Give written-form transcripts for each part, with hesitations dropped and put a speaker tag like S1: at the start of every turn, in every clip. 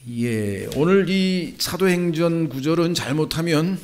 S1: 예, 오늘 이 사도행전 구절은 잘못하면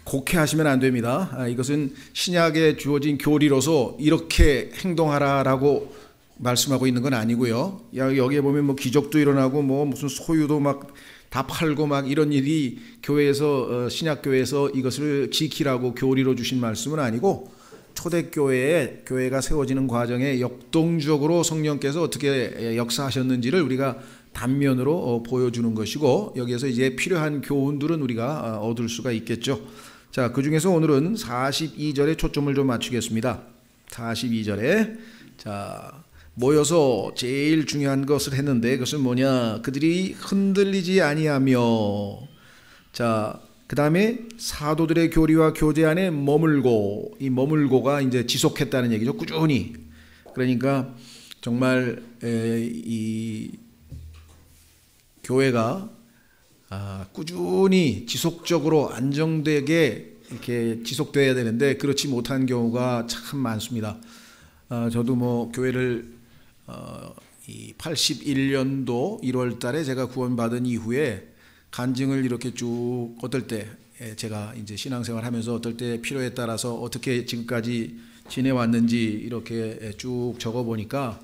S1: 곡해하시면 안 됩니다. 이것은 신약에 주어진 교리로서 이렇게 행동하라라고 말씀하고 있는 건 아니고요. 여기에 보면 뭐 기적도 일어나고 뭐 무슨 소유도 막 다 팔고 막 이런 일이 교회에서 신약교회에서 이것을 지키라고 교리로 주신 말씀은 아니고, 초대교회에 교회가 세워지는 과정에 역동적으로 성령께서 어떻게 역사하셨는지를 우리가 단면으로 보여주는 것이고, 여기에서 이제 필요한 교훈들은 우리가 얻을 수가 있겠죠. 자, 그 중에서 오늘은 42절에 초점을 좀 맞추겠습니다. 42절에 자, 모여서 제일 중요한 것을 했는데 그것은 뭐냐? 그들이 흔들리지 아니하며, 자, 그 다음에 사도들의 교리와 교제 안에 머물고, 이 머물고가 이제 지속했다는 얘기죠. 꾸준히. 그러니까 정말 이 교회가 꾸준히 지속적으로 안정되게 이렇게 지속돼야 되는데 그렇지 못한 경우가 참 많습니다. 저도 뭐 교회를 이 81년도 1월 달에 제가 구원받은 이후에 간증을 이렇게 쭉 어떨 때 제가 이제 신앙생활 하면서 어떨 때 필요에 따라서 어떻게 지금까지 지내왔는지 이렇게 쭉 적어 보니까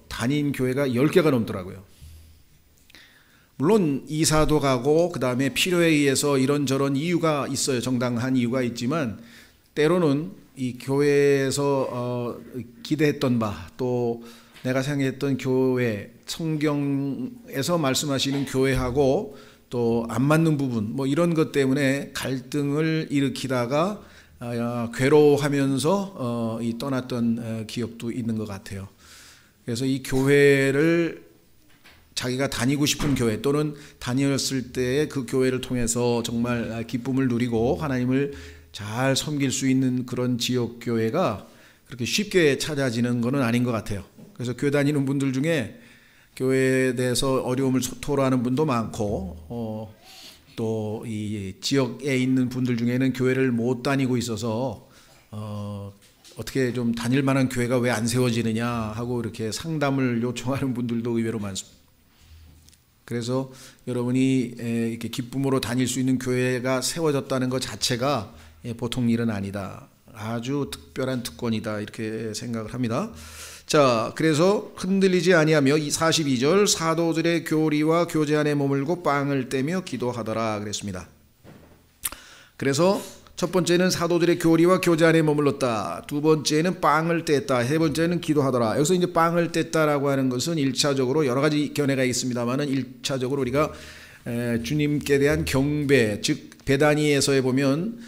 S1: 다닌 교회가 10개가 넘더라고요. 물론 이사도 가고 그 다음에 필요에 의해서 이런저런 이유가 있어요. 정당한 이유가 있지만 때로는 이 교회에서 기대했던 바, 또 내가 생각했던 교회, 성경에서 말씀하시는 교회하고 또 안 맞는 부분, 뭐 이런 것 때문에 갈등을 일으키다가 괴로워하면서 이 떠났던 기억도 있는 것 같아요. 그래서 이 교회를 자기가 다니고 싶은 교회, 또는 다녔을 때 그 교회를 통해서 정말 기쁨을 누리고 하나님을 잘 섬길 수 있는 그런 지역교회가 그렇게 쉽게 찾아지는 것은 아닌 것 같아요. 그래서 교회 다니는 분들 중에 교회에 대해서 어려움을 토로하는 분도 많고, 또 이 지역에 있는 분들 중에는 교회를 못 다니고 있어서 어떻게 좀 다닐 만한 교회가 왜 안 세워지느냐 하고 이렇게 상담을 요청하는 분들도 의외로 많습니다. 그래서 여러분이 이렇게 기쁨으로 다닐 수 있는 교회가 세워졌다는 것 자체가 보통 일은 아니다. 아주 특별한 특권이다. 이렇게 생각을 합니다. 자, 그래서 흔들리지 아니하며 이 42절 사도들의 교리와 교제 안에 머물고 빵을 떼며 기도하더라 그랬습니다. 그래서 첫 번째는 사도들의 교리와 교제 안에 머물렀다. 두 번째는 빵을 뗐다. 세 번째는 기도하더라. 여기서 이제 빵을 뗐다라고 하는 것은 1차적으로 여러 가지 견해가 있습니다만은 1차적으로 우리가 주님께 대한 경배, 즉 베다니에서에 보면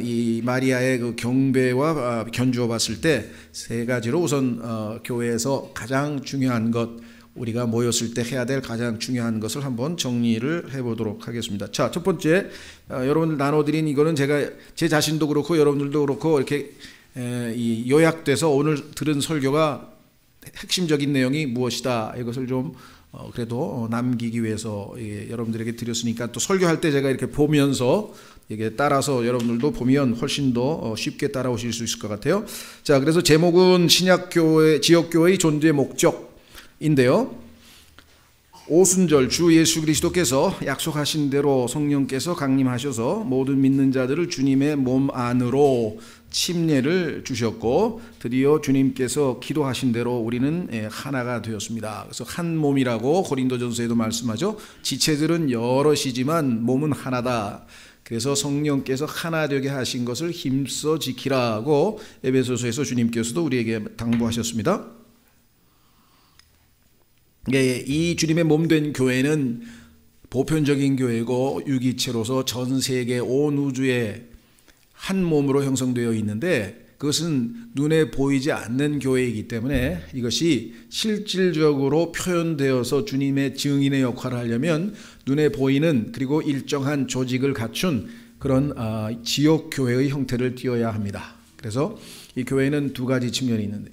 S1: 이 마리아의 그 경배와 견주어 봤을 때 세 가지로 우선 교회에서 가장 중요한 것, 우리가 모였을 때 해야 될 가장 중요한 것을 한번 정리를 해보도록 하겠습니다. 자, 첫 번째 여러분들 나눠드린 이거는 제가 제 자신도 그렇고 여러분들도 그렇고 이렇게 이 요약돼서 오늘 들은 설교가 핵심적인 내용이 무엇이다, 이것을 좀 그래도 남기기 위해서 여러분들에게 드렸으니까, 또 설교할 때 제가 이렇게 보면서 이게 따라서 여러분들도 보면 훨씬 더 쉽게 따라오실 수 있을 것 같아요. 자, 그래서 제목은 신약교회, 지역교회의 존재 목적인데요. 오순절 주 예수 그리스도께서 약속하신 대로 성령께서 강림하셔서 모든 믿는 자들을 주님의 몸 안으로 침례를 주셨고, 드디어 주님께서 기도하신 대로 우리는 하나가 되었습니다. 그래서 한 몸이라고 고린도전서에도 말씀하죠. 지체들은 여럿이지만 몸은 하나다. 그래서 성령께서 하나 되게 하신 것을 힘써 지키라고 에베소서에서 주님께서도 우리에게 당부하셨습니다. 이 주님의 몸된 교회는 보편적인 교회고 유기체로서 전 세계 온 우주에 한 몸으로 형성되어 있는데, 그것은 눈에 보이지 않는 교회이기 때문에 이것이 실질적으로 표현되어서 주님의 증인의 역할을 하려면 눈에 보이는 그리고 일정한 조직을 갖춘 그런 지역교회의 형태를 띄어야 합니다. 그래서 이 교회는 두 가지 측면이 있는데,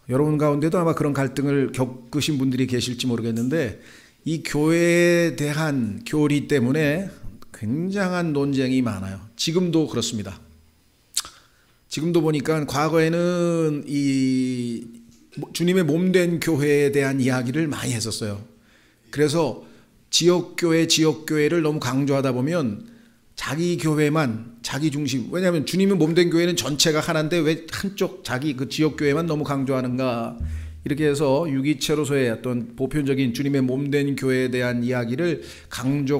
S1: 여러분 가운데도 아마 그런 갈등을 겪으신 분들이 계실지 모르겠는데, 이 교회에 대한 교리 때문에 굉장한 논쟁이 많아요. 지금도 그렇습니다. 지금도 보니까 과거에는 이 주님의 몸된 교회에 대한 이야기를 많이 했었어요. 그래서 지역교회를 너무 강조하다 보면 자기 교회만, 자기 중심. 왜냐하면 주님이 몸된 교회는 전체가 하나인데 왜 한쪽 자기 그 지역교회만 너무 강조하는가. 이렇게 해서 유기체로서의 어떤 보편적인 주님의 몸된 교회에 대한 이야기를 강조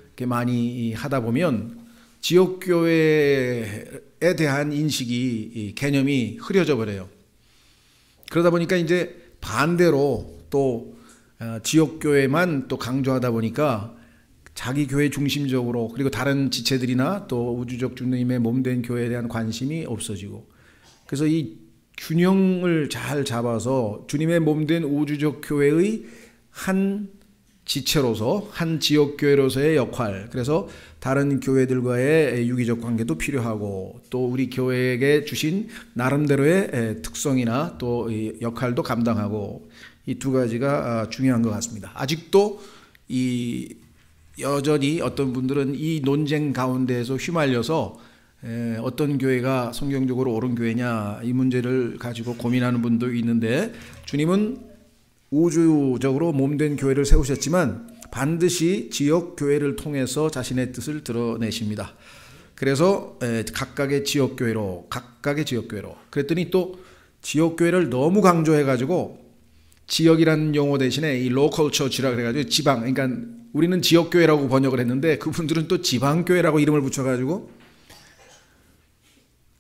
S1: 이렇게 많이 하다 보면 지역교회에 대한 인식이, 개념이 흐려져 버려요. 그러다 보니까 이제 반대로 또 지역교회만 또 강조하다 보니까 자기 교회 중심적으로, 그리고 다른 지체들이나 또 우주적 주님의 몸된 교회에 대한 관심이 없어지고, 그래서 이 균형을 잘 잡아서 주님의 몸된 우주적 교회의 한 지체로서, 한 지역교회로서의 역할, 그래서 다른 교회들과의 유기적 관계도 필요하고, 또 우리 교회에게 주신 나름대로의 특성이나 또 역할도 감당하고, 이 두 가지가 중요한 것 같습니다. 아직도 여전히 어떤 분들은 이 논쟁 가운데에서 휘말려서 어떤 교회가 성경적으로 옳은 교회냐, 이 문제를 가지고 고민하는 분도 있는데, 주님은 우주적으로 몸된 교회를 세우셨지만 반드시 지역 교회를 통해서 자신의 뜻을 드러내십니다. 그래서 각각의 지역 교회로 그랬더니 또 지역 교회를 너무 강조해 가지고 지역이라는 용어 대신에 이 로컬 처치라 그래가지고 지방, 그러니까 우리는 지역 교회라고 번역을 했는데 그분들은 또 지방 교회라고 이름을 붙여가지고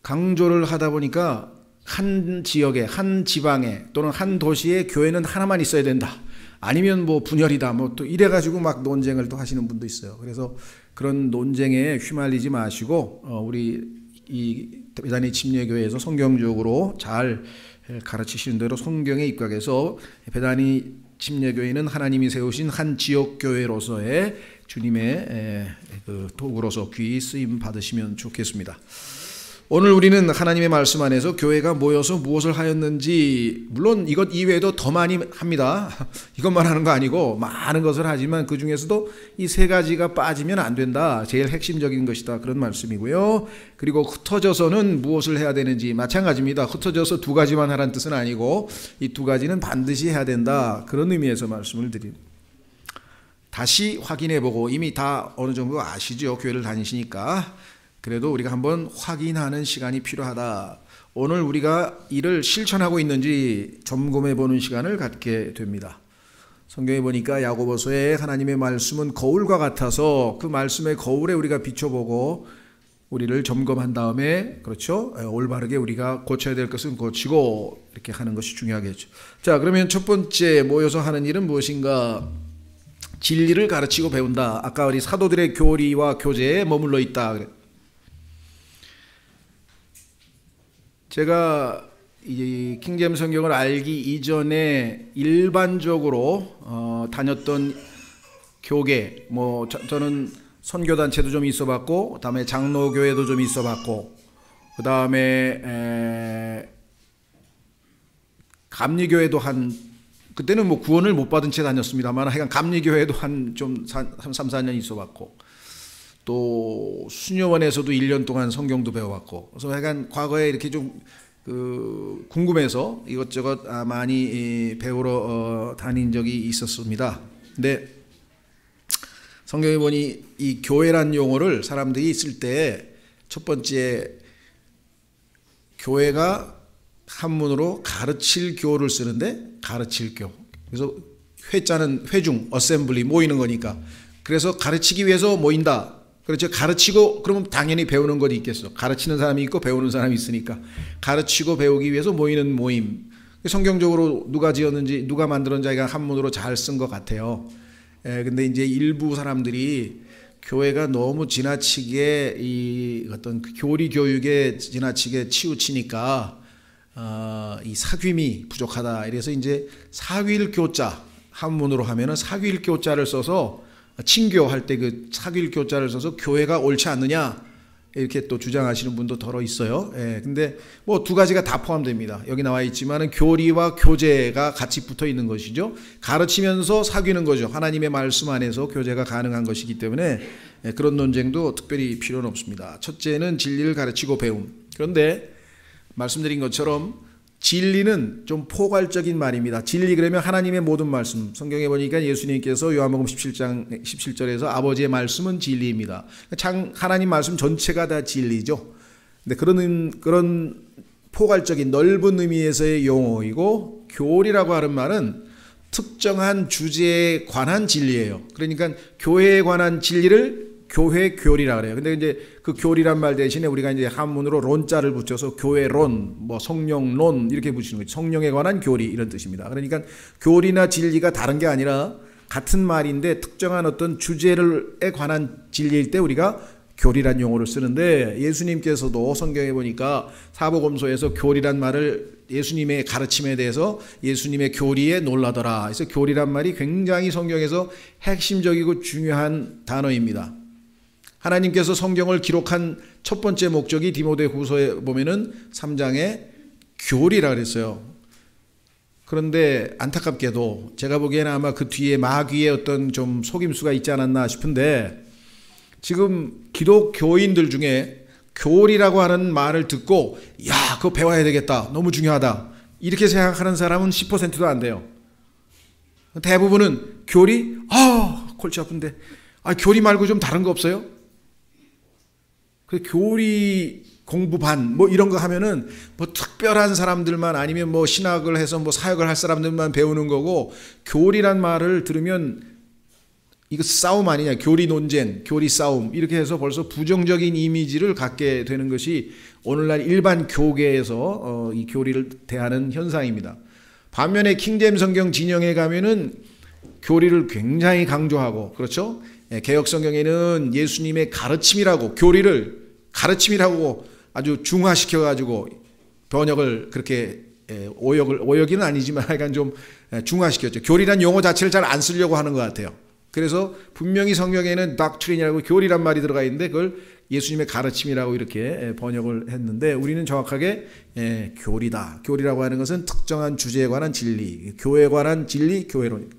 S1: 강조를 하다 보니까 한 지역에, 한 지방에 또는 한 도시에 교회는 하나만 있어야 된다. 아니면 뭐 분열이다. 뭐 또 이래가지고 막 논쟁을 또 하시는 분도 있어요. 그래서 그런 논쟁에 휘말리지 마시고 우리 이 베다니 침례교회에서 성경적으로 잘 가르치시는 대로 성경에 입각해서 베다니 침례교회는 하나님이 세우신 한 지역교회로서의 주님의 그 도구로서 귀히 쓰임 받으시면 좋겠습니다. 오늘 우리는 하나님의 말씀 안에서 교회가 모여서 무엇을 하였는지, 물론 이것 이외에도 더 많이 합니다. 이것만 하는 거 아니고 많은 것을 하지만 그 중에서도 이 세 가지가 빠지면 안 된다. 제일 핵심적인 것이다. 그런 말씀이고요. 그리고 흩어져서는 무엇을 해야 되는지 마찬가지입니다. 흩어져서 두 가지만 하라는 뜻은 아니고 이 두 가지는 반드시 해야 된다. 그런 의미에서 말씀을 드립니다. 다시 확인해보고, 이미 다 어느 정도 아시죠? 교회를 다니시니까. 그래도 우리가 한번 확인하는 시간이 필요하다. 오늘 우리가 이를 실천하고 있는지 점검해 보는 시간을 갖게 됩니다. 성경에 보니까 야고보서에 하나님의 말씀은 거울과 같아서 그 말씀의 거울에 우리가 비춰보고 우리를 점검한 다음에, 그렇죠? 올바르게 우리가 고쳐야 될 것은 고치고 이렇게 하는 것이 중요하겠죠. 자, 그러면 첫 번째 모여서 하는 일은 무엇인가? 진리를 가르치고 배운다. 아까 우리 사도들의 교리와 교제에 머물러 있다. 제가 이 킹제임스 성경을 알기 이전에 일반적으로 다녔던 교계, 뭐 저는 선교단체도 좀 있어봤고, 그다음에 장로교회도 좀 있어봤고, 그다음에 감리교회도 그때는 뭐 구원을 못 받은 채 다녔습니다만 하여간 감리교회도 한 3, 4년 있어봤고, 또 수녀원에서도 1년 동안 성경도 배워왔고, 그래서 약간 과거에 이렇게 좀 궁금해서 이것저것 많이 배우러 다닌 적이 있었습니다. 근데 성경에 보니 이 교회란 용어를 사람들이 쓸 때 첫 번째, 교회가 한문으로 가르칠 교를 쓰는데, 가르칠 교. 그래서 회자는 회중, 어셈블리, 모이는 거니까. 그래서 가르치기 위해서 모인다. 그렇죠. 가르치고 그러면 당연히 배우는 것이 있겠어. 가르치는 사람이 있고 배우는 사람이 있으니까 가르치고 배우기 위해서 모이는 모임. 성경적으로 누가 지었는지, 누가 만들었는지 자기가 한문으로 잘 쓴 것 같아요. 근데 이제 일부 사람들이 교회가 너무 지나치게 이 어떤 교리 교육에 지나치게 치우치니까 이 사귐이 부족하다. 이래서 이제 사귐교자, 한문으로 하면은 사귐교자를 써서 친교할 때 그 사귐교자를 써서 교회가 옳지 않느냐 이렇게 또 주장하시는 분도 더러 있어요. 근데 뭐 두 가지가 다 포함됩니다. 여기 나와 있지만은 교리와 교제가 같이 붙어 있는 것이죠. 가르치면서 사귀는 거죠. 하나님의 말씀 안에서 교제가 가능한 것이기 때문에 그런 논쟁도 특별히 필요는 없습니다. 첫째는 진리를 가르치고 배움. 그런데 말씀드린 것처럼 진리는 좀 포괄적인 말입니다. 진리 그러면 하나님의 모든 말씀. 성경에 보니까 예수님께서 요한복음 17장 17절에서 아버지의 말씀은 진리입니다. 하나님 말씀 전체가 다 진리죠. 근데 그런 포괄적인 넓은 의미에서의 용어이고, 교리라고 하는 말은 특정한 주제에 관한 진리예요. 그러니까 교회에 관한 진리를 교회 교리라 그래요. 근데 이제 그 교리란 말 대신에 우리가 이제 한문으로 론자를 붙여서 교회론, 뭐 성령론 이렇게 붙이는 거죠. 성령에 관한 교리 이런 뜻입니다. 그러니까 교리나 진리가 다른 게 아니라 같은 말인데 특정한 어떤 주제에 관한 진리일 때 우리가 교리란 용어를 쓰는데, 예수님께서도 성경에 보니까 사복음서에서 교리란 말을 예수님의 가르침에 대해서 예수님의 교리에 놀라더라. 그래서 교리란 말이 굉장히 성경에서 핵심적이고 중요한 단어입니다. 하나님께서 성경을 기록한 첫 번째 목적이 디모데후서에 보면은 3장에 교리라 그랬어요. 그런데 안타깝게도 제가 보기에는 아마 그 뒤에 마귀의 어떤 좀 속임수가 있지 않았나 싶은데, 지금 기독교인들 중에 교리라고 하는 말을 듣고 야, 그거 배워야 되겠다, 너무 중요하다 이렇게 생각하는 사람은 10%도 안 돼요. 대부분은 교리? 골치 아픈데 교리 말고 좀 다른 거 없어요? 그 교리 공부반 뭐 이런 거 하면은 뭐 특별한 사람들만, 아니면 뭐 신학을 해서 뭐 사역을 할 사람들만 배우는 거고, 교리란 말을 들으면 이거 싸움 아니냐, 교리 논쟁, 교리 싸움 이렇게 해서 벌써 부정적인 이미지를 갖게 되는 것이 오늘날 일반 교계에서 이 교리를 대하는 현상입니다. 반면에 킹제임 성경 진영에 가면은 교리를 굉장히 강조하고, 그렇죠? 개역 성경에는 예수님의 가르침이라고, 교리를 가르침이라고 아주 중화시켜 가지고 번역을 그렇게 오역은 아니지만 약간 좀 중화시켰죠. 교리란 용어 자체를 잘 안 쓰려고 하는 것 같아요. 그래서 분명히 성경에는 doctrine이라고 교리란 말이 들어가 있는데 그걸 예수님의 가르침이라고 이렇게 번역을 했는데, 우리는 정확하게 교리다. 교리라고 하는 것은 특정한 주제에 관한 진리, 교회에 관한 진리, 교회론.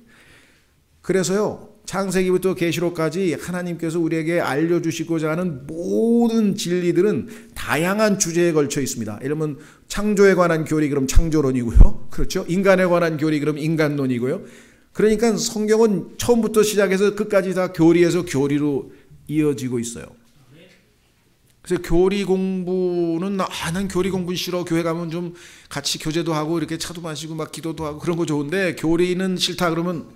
S1: 그래서요, 창세기부터 계시록까지 하나님께서 우리에게 알려주시고자 하는 모든 진리들은 다양한 주제에 걸쳐 있습니다. 예를 들면 창조에 관한 교리 그럼 창조론이고요, 그렇죠? 인간에 관한 교리 그럼 인간론이고요. 그러니까 성경은 처음부터 시작해서 끝까지 다 교리에서 교리로 이어지고 있어요. 그래서 교리 공부는 난 교리 공부 싫어, 교회 가면 좀 같이 교제도 하고 이렇게 차도 마시고 막 기도도 하고 그런 거 좋은데 교리는 싫다 그러면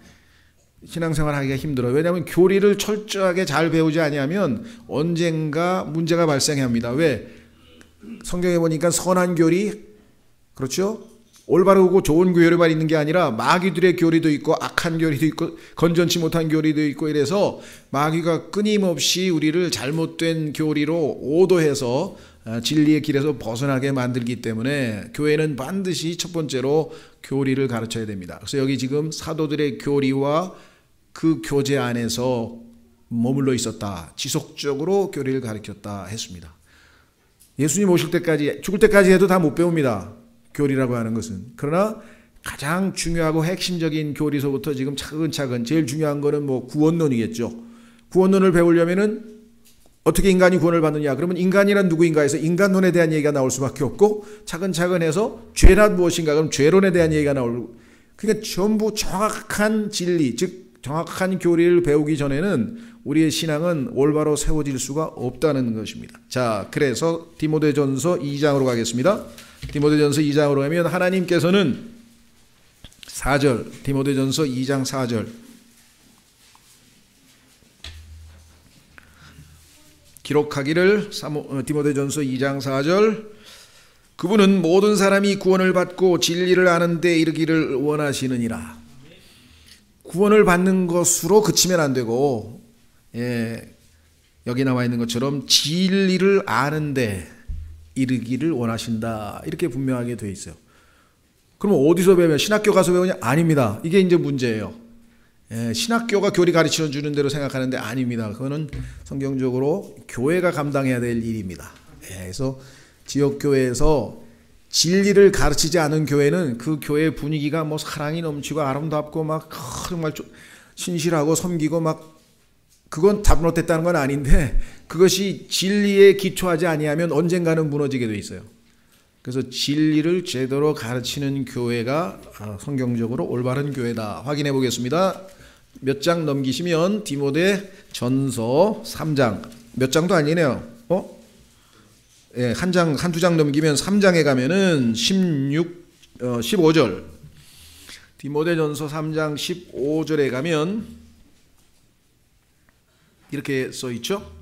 S1: 신앙생활 하기가 힘들어요. 왜냐하면 교리를 철저하게 잘 배우지 아니하면 언젠가 문제가 발생합니다. 왜? 성경에 보니까 선한 교리, 그렇죠? 올바르고 좋은 교리만 있는 게 아니라 마귀들의 교리도 있고 악한 교리도 있고 건전치 못한 교리도 있고, 이래서 마귀가 끊임없이 우리를 잘못된 교리로 오도해서 진리의 길에서 벗어나게 만들기 때문에 교회는 반드시 첫 번째로 교리를 가르쳐야 됩니다. 그래서 여기 지금 사도들의 교리와 그 교제 안에서 머물러 있었다, 지속적으로 교리를 가르쳤다 했습니다. 예수님 오실 때까지, 죽을 때까지 해도 다 못 배웁니다, 교리라고 하는 것은. 그러나 가장 중요하고 핵심적인 교리서부터 지금 차근차근, 제일 중요한 거는 뭐 구원론이겠죠. 구원론을 배우려면은 어떻게 인간이 구원을 받느냐, 그러면 인간이란 누구인가 해서 인간론에 대한 얘기가 나올 수밖에 없고, 차근차근 해서 죄란 무엇인가, 그럼 죄론에 대한 얘기가 나오고, 그러니까 전부 정확한 진리, 즉 정확한 교리를 배우기 전에는 우리의 신앙은 올바로 세워질 수가 없다는 것입니다. 자, 그래서 디모데전서 2장으로 가겠습니다. 디모데전서 2장으로 가면 하나님께서는 4절, 디모데전서 2장 4절, 기록하기를, 디모데전서 2장 4절, 그분은 모든 사람이 구원을 받고 진리를 아는 데 이르기를 원하시느니라. 구원을 받는 것으로 그치면 안 되고, 여기 나와 있는 것처럼 진리를 아는 데 이르기를 원하신다, 이렇게 분명하게 되어 있어요. 그럼 어디서 배우냐? 신학교 가서 배우냐? 아닙니다. 이게 이제 문제예요. 신학교가 교리 가르쳐 주는 대로 생각하는데 아닙니다. 그거는 성경적으로 교회가 감당해야 될 일입니다. 그래서 지역교회에서 진리를 가르치지 않은 교회는 그 교회 분위기가 뭐 사랑이 넘치고 아름답고 막 정말 신실하고 섬기고 막, 그건 잘못됐다는 건 아닌데 그것이 진리에 기초하지 아니하면 언젠가는 무너지게 돼 있어요. 그래서 진리를 제대로 가르치는 교회가 성경적으로 올바른 교회다. 확인해 보겠습니다. 몇 장 넘기시면 디모데 전서 3장. 몇 장도 아니네요. 예, 한두 장 넘기면 3장에 가면은 15절. 디모데 전서 3장 15절에 가면 이렇게 써 있죠.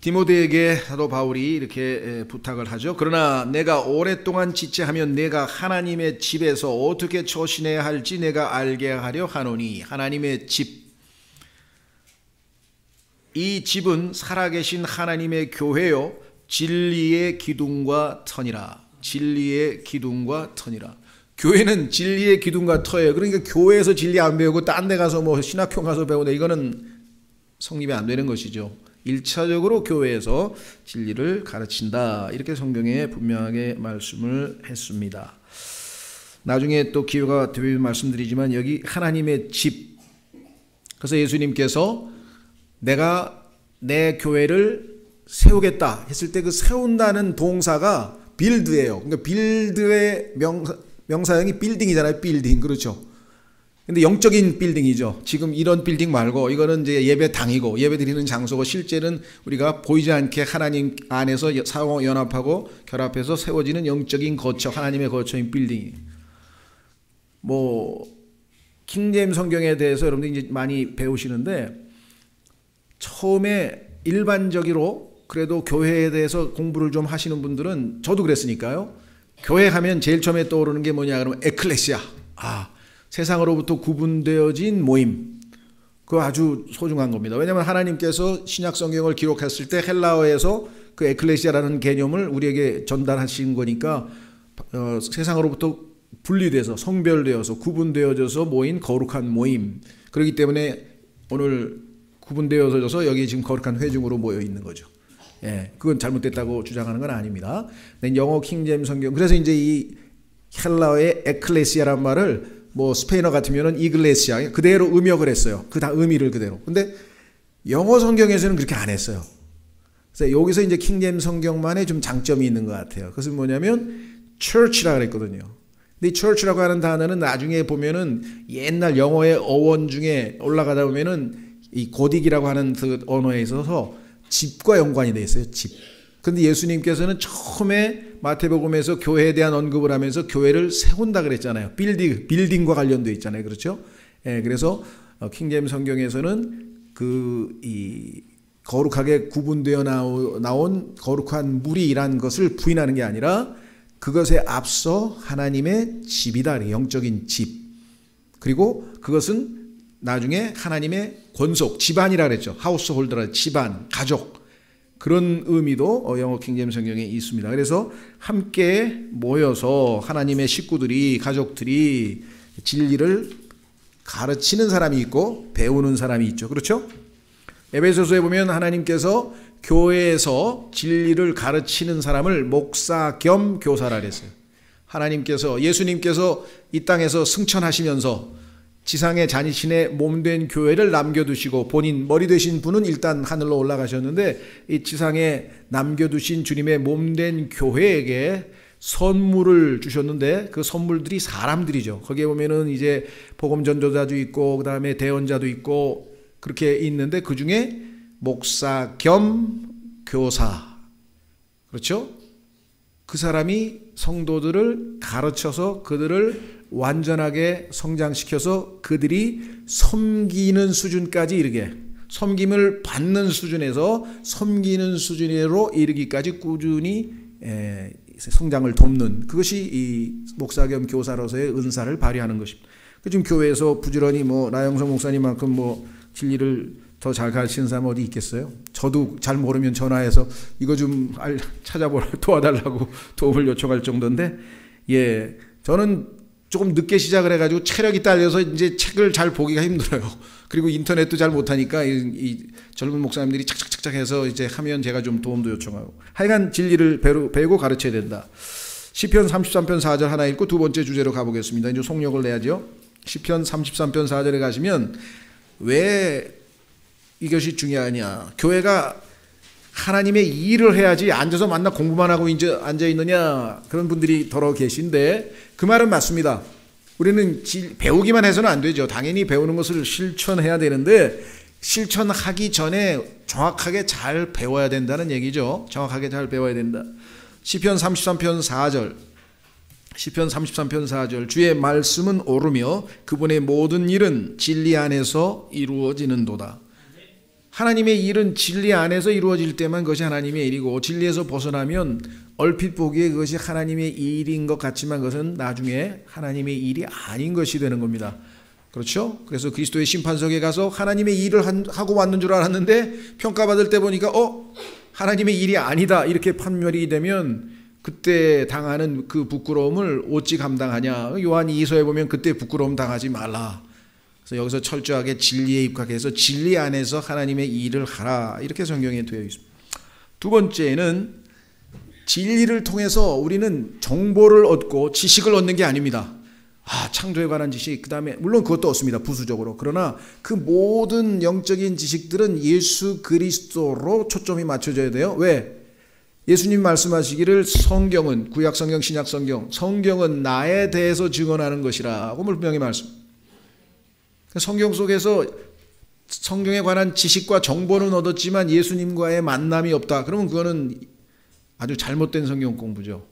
S1: 디모데에게 사도 바울이 이렇게 부탁을 하죠. 그러나 내가 오랫동안 지체하면 내가 하나님의 집에서 어떻게 처신해야 할지 내가 알게 하려 하노니. 하나님의 집, 이 집은 살아계신 하나님의 교회요 진리의 기둥과 터니라. 진리의 기둥과 터니라. 교회는 진리의 기둥과 터예요. 그러니까 교회에서 진리 안 배우고 딴 데 가서 뭐 신학교 가서 배우는데 이거는 성립이 안 되는 것이죠. 1차적으로 교회에서 진리를 가르친다. 이렇게 성경에 분명하게 말씀을 했습니다. 나중에 또 기회가 되면 말씀드리지만 여기 하나님의 집. 그래서 예수님께서 내가 내 교회를 세우겠다 했을 때 그 세운다는 동사가 빌드예요. 그러니까 빌드의 명사형이 빌딩이잖아요. 빌딩. 그렇죠. 근데 영적인 빌딩이죠. 지금 이런 빌딩 말고 이거는 이제 예배당이고 예배드리는 장소고 실제는 우리가 보이지 않게 하나님 안에서 상호 연합하고 결합해서 세워지는 영적인 거처, 하나님의 거처인 빌딩이. 뭐 킹제임스 성경에 대해서 여러분들이 이제 많이 배우시는데 처음에 일반적으로 그래도 교회에 대해서 공부를 좀 하시는 분들은 저도 그랬으니까요. 교회 하면 제일 처음에 떠오르는 게 뭐냐 그러면 에클레시아. 세상으로부터 구분되어진 모임. 그거 아주 소중한 겁니다. 왜냐하면 하나님께서 신약 성경을 기록했을 때 헬라어에서 그 에클레시아라는 개념을 우리에게 전달하신 거니까 세상으로부터 분리돼서 성별되어서 구분되어져서 모인 거룩한 모임. 그렇기 때문에 오늘 구분되어져서 여기 지금 거룩한 회중으로 모여 있는 거죠. 예, 그건 잘못됐다고 주장하는 건 아닙니다. 영어 킹제임스 성경. 그래서 이제 이 헬라어의 에클레시아란 말을 뭐 스페인어 같으면은 이글레시아 그대로 음역을 했어요. 그 다 의미를 그대로. 근데 영어 성경에서는 그렇게 안 했어요. 그래서 여기서 이제 킹제임스 성경만의 좀 장점이 있는 것 같아요. 그것은 뭐냐면 church라 그랬거든요. 근데 이 church라고 하는 단어는 나중에 보면은 옛날 영어의 어원 중에 올라가다 보면은 이 고딕이라고 하는 그 언어에 있어서 집과 연관이 돼 있어요. 집. 근데 예수님께서는 처음에 마태복음에서 교회에 대한 언급을 하면서 교회를 세운다 그랬잖아요. 빌딩과 관련되어 있잖아요. 그렇죠? 예, 그래서 킹제임스 성경에서는 이 거룩하게 구분되어 나온 거룩한 무리라는 것을 부인하는 게 아니라 그것에 앞서 하나님의 집이다. 영적인 집. 그리고 그것은 나중에 하나님의 권속, 집안이라 그랬죠. 하우스홀더라, 집안, 가족. 그런 의미도 영어 킹제임스 성경에 있습니다. 그래서 함께 모여서 하나님의 식구들이, 가족들이 진리를 가르치는 사람이 있고 배우는 사람이 있죠. 그렇죠? 에베소서에 보면 하나님께서 교회에서 진리를 가르치는 사람을 목사 겸 교사라 그랬어요. 하나님께서, 예수님께서 이 땅에서 승천하시면서 지상의 자신의 몸된 교회를 남겨두시고 본인 머리 되신 분은 일단 하늘로 올라가셨는데 이 지상에 남겨두신 주님의 몸된 교회에게 선물을 주셨는데 그 선물들이 사람들이죠. 거기에 보면은 이제 복음 전도자도 있고 그 다음에 대언자도 있고 그렇게 있는데 그 중에 목사 겸 교사. 그렇죠? 그 사람이 성도들을 가르쳐서 그들을 완전하게 성장시켜서 그들이 섬기는 수준까지 이르게, 섬김을 받는 수준에서 섬기는 수준으로 이르기까지 꾸준히 성장을 돕는, 그것이 이 목사 겸 교사로서의 은사를 발휘하는 것입니다. 지금 교회에서 부지런히 나영석 목사님만큼 진리를 더 잘 가르치는 사람 어디 있겠어요? 저도 잘 모르면 전화해서 이거 좀 도와달라고 도움을 요청할 정도인데, 예, 저는 조금 늦게 시작을 해가지고 체력이 딸려서 이제 책을 잘 보기가 힘들어요. 그리고 인터넷도 잘 못하니까 이 젊은 목사님들이 착착착착 해서 이제 하면 제가 좀 도움도 요청하고. 하여간 진리를 배우고 가르쳐야 된다. 시편 33편 4절 하나 읽고 두 번째 주제로 가보겠습니다. 이제 속력을 내야죠. 시편 33편 4절에 가시면 왜 이것이 중요하냐. 교회가 하나님의 일을 해야지 앉아서 만나 공부만 하고 이제 앉아 있느냐, 그런 분들이 더러 계신데 그 말은 맞습니다. 우리는 배우기만 해서는 안 되죠. 당연히 배우는 것을 실천해야 되는데 실천하기 전에 정확하게 잘 배워야 된다는 얘기죠. 정확하게 잘 배워야 된다. 시편 33편 4절, 시편 33편 4절, 주의 말씀은 옳으며 그분의 모든 일은 진리 안에서 이루어지는도다. 하나님의 일은 진리 안에서 이루어질 때만 그것이 하나님의 일이고, 진리에서 벗어나면 얼핏 보기에 그것이 하나님의 일인 것 같지만 그것은 나중에 하나님의 일이 아닌 것이 되는 겁니다. 그렇죠? 그래서 그리스도의 심판석에 가서 하나님의 일을 하고 왔는 줄 알았는데 평가받을 때 보니까 하나님의 일이 아니다, 이렇게 판별이 되면 그때 당하는 그 부끄러움을 어찌 감당하냐. 요한 2서에 보면 그때 부끄러움 당하지 말라. 그래서 여기서 철저하게 진리에 입각해서 진리 안에서 하나님의 일을 하라, 이렇게 성경에 되어 있습니다. 두 번째는 진리를 통해서 우리는 정보를 얻고 지식을 얻는 게 아닙니다. 창조에 관한 지식, 그 다음에 물론 그것도 얻습니다, 부수적으로. 그러나 그 모든 영적인 지식들은 예수 그리스도로 초점이 맞춰져야 돼요. 왜? 예수님 말씀하시기를 성경은, 구약성경 신약성경, 성경은 나에 대해서 증언하는 것이라고 분명히 말씀. 성경 속에서 성경에 관한 지식과 정보는 얻었지만 예수님과의 만남이 없다, 그러면 그거는 아주 잘못된 성경 공부죠.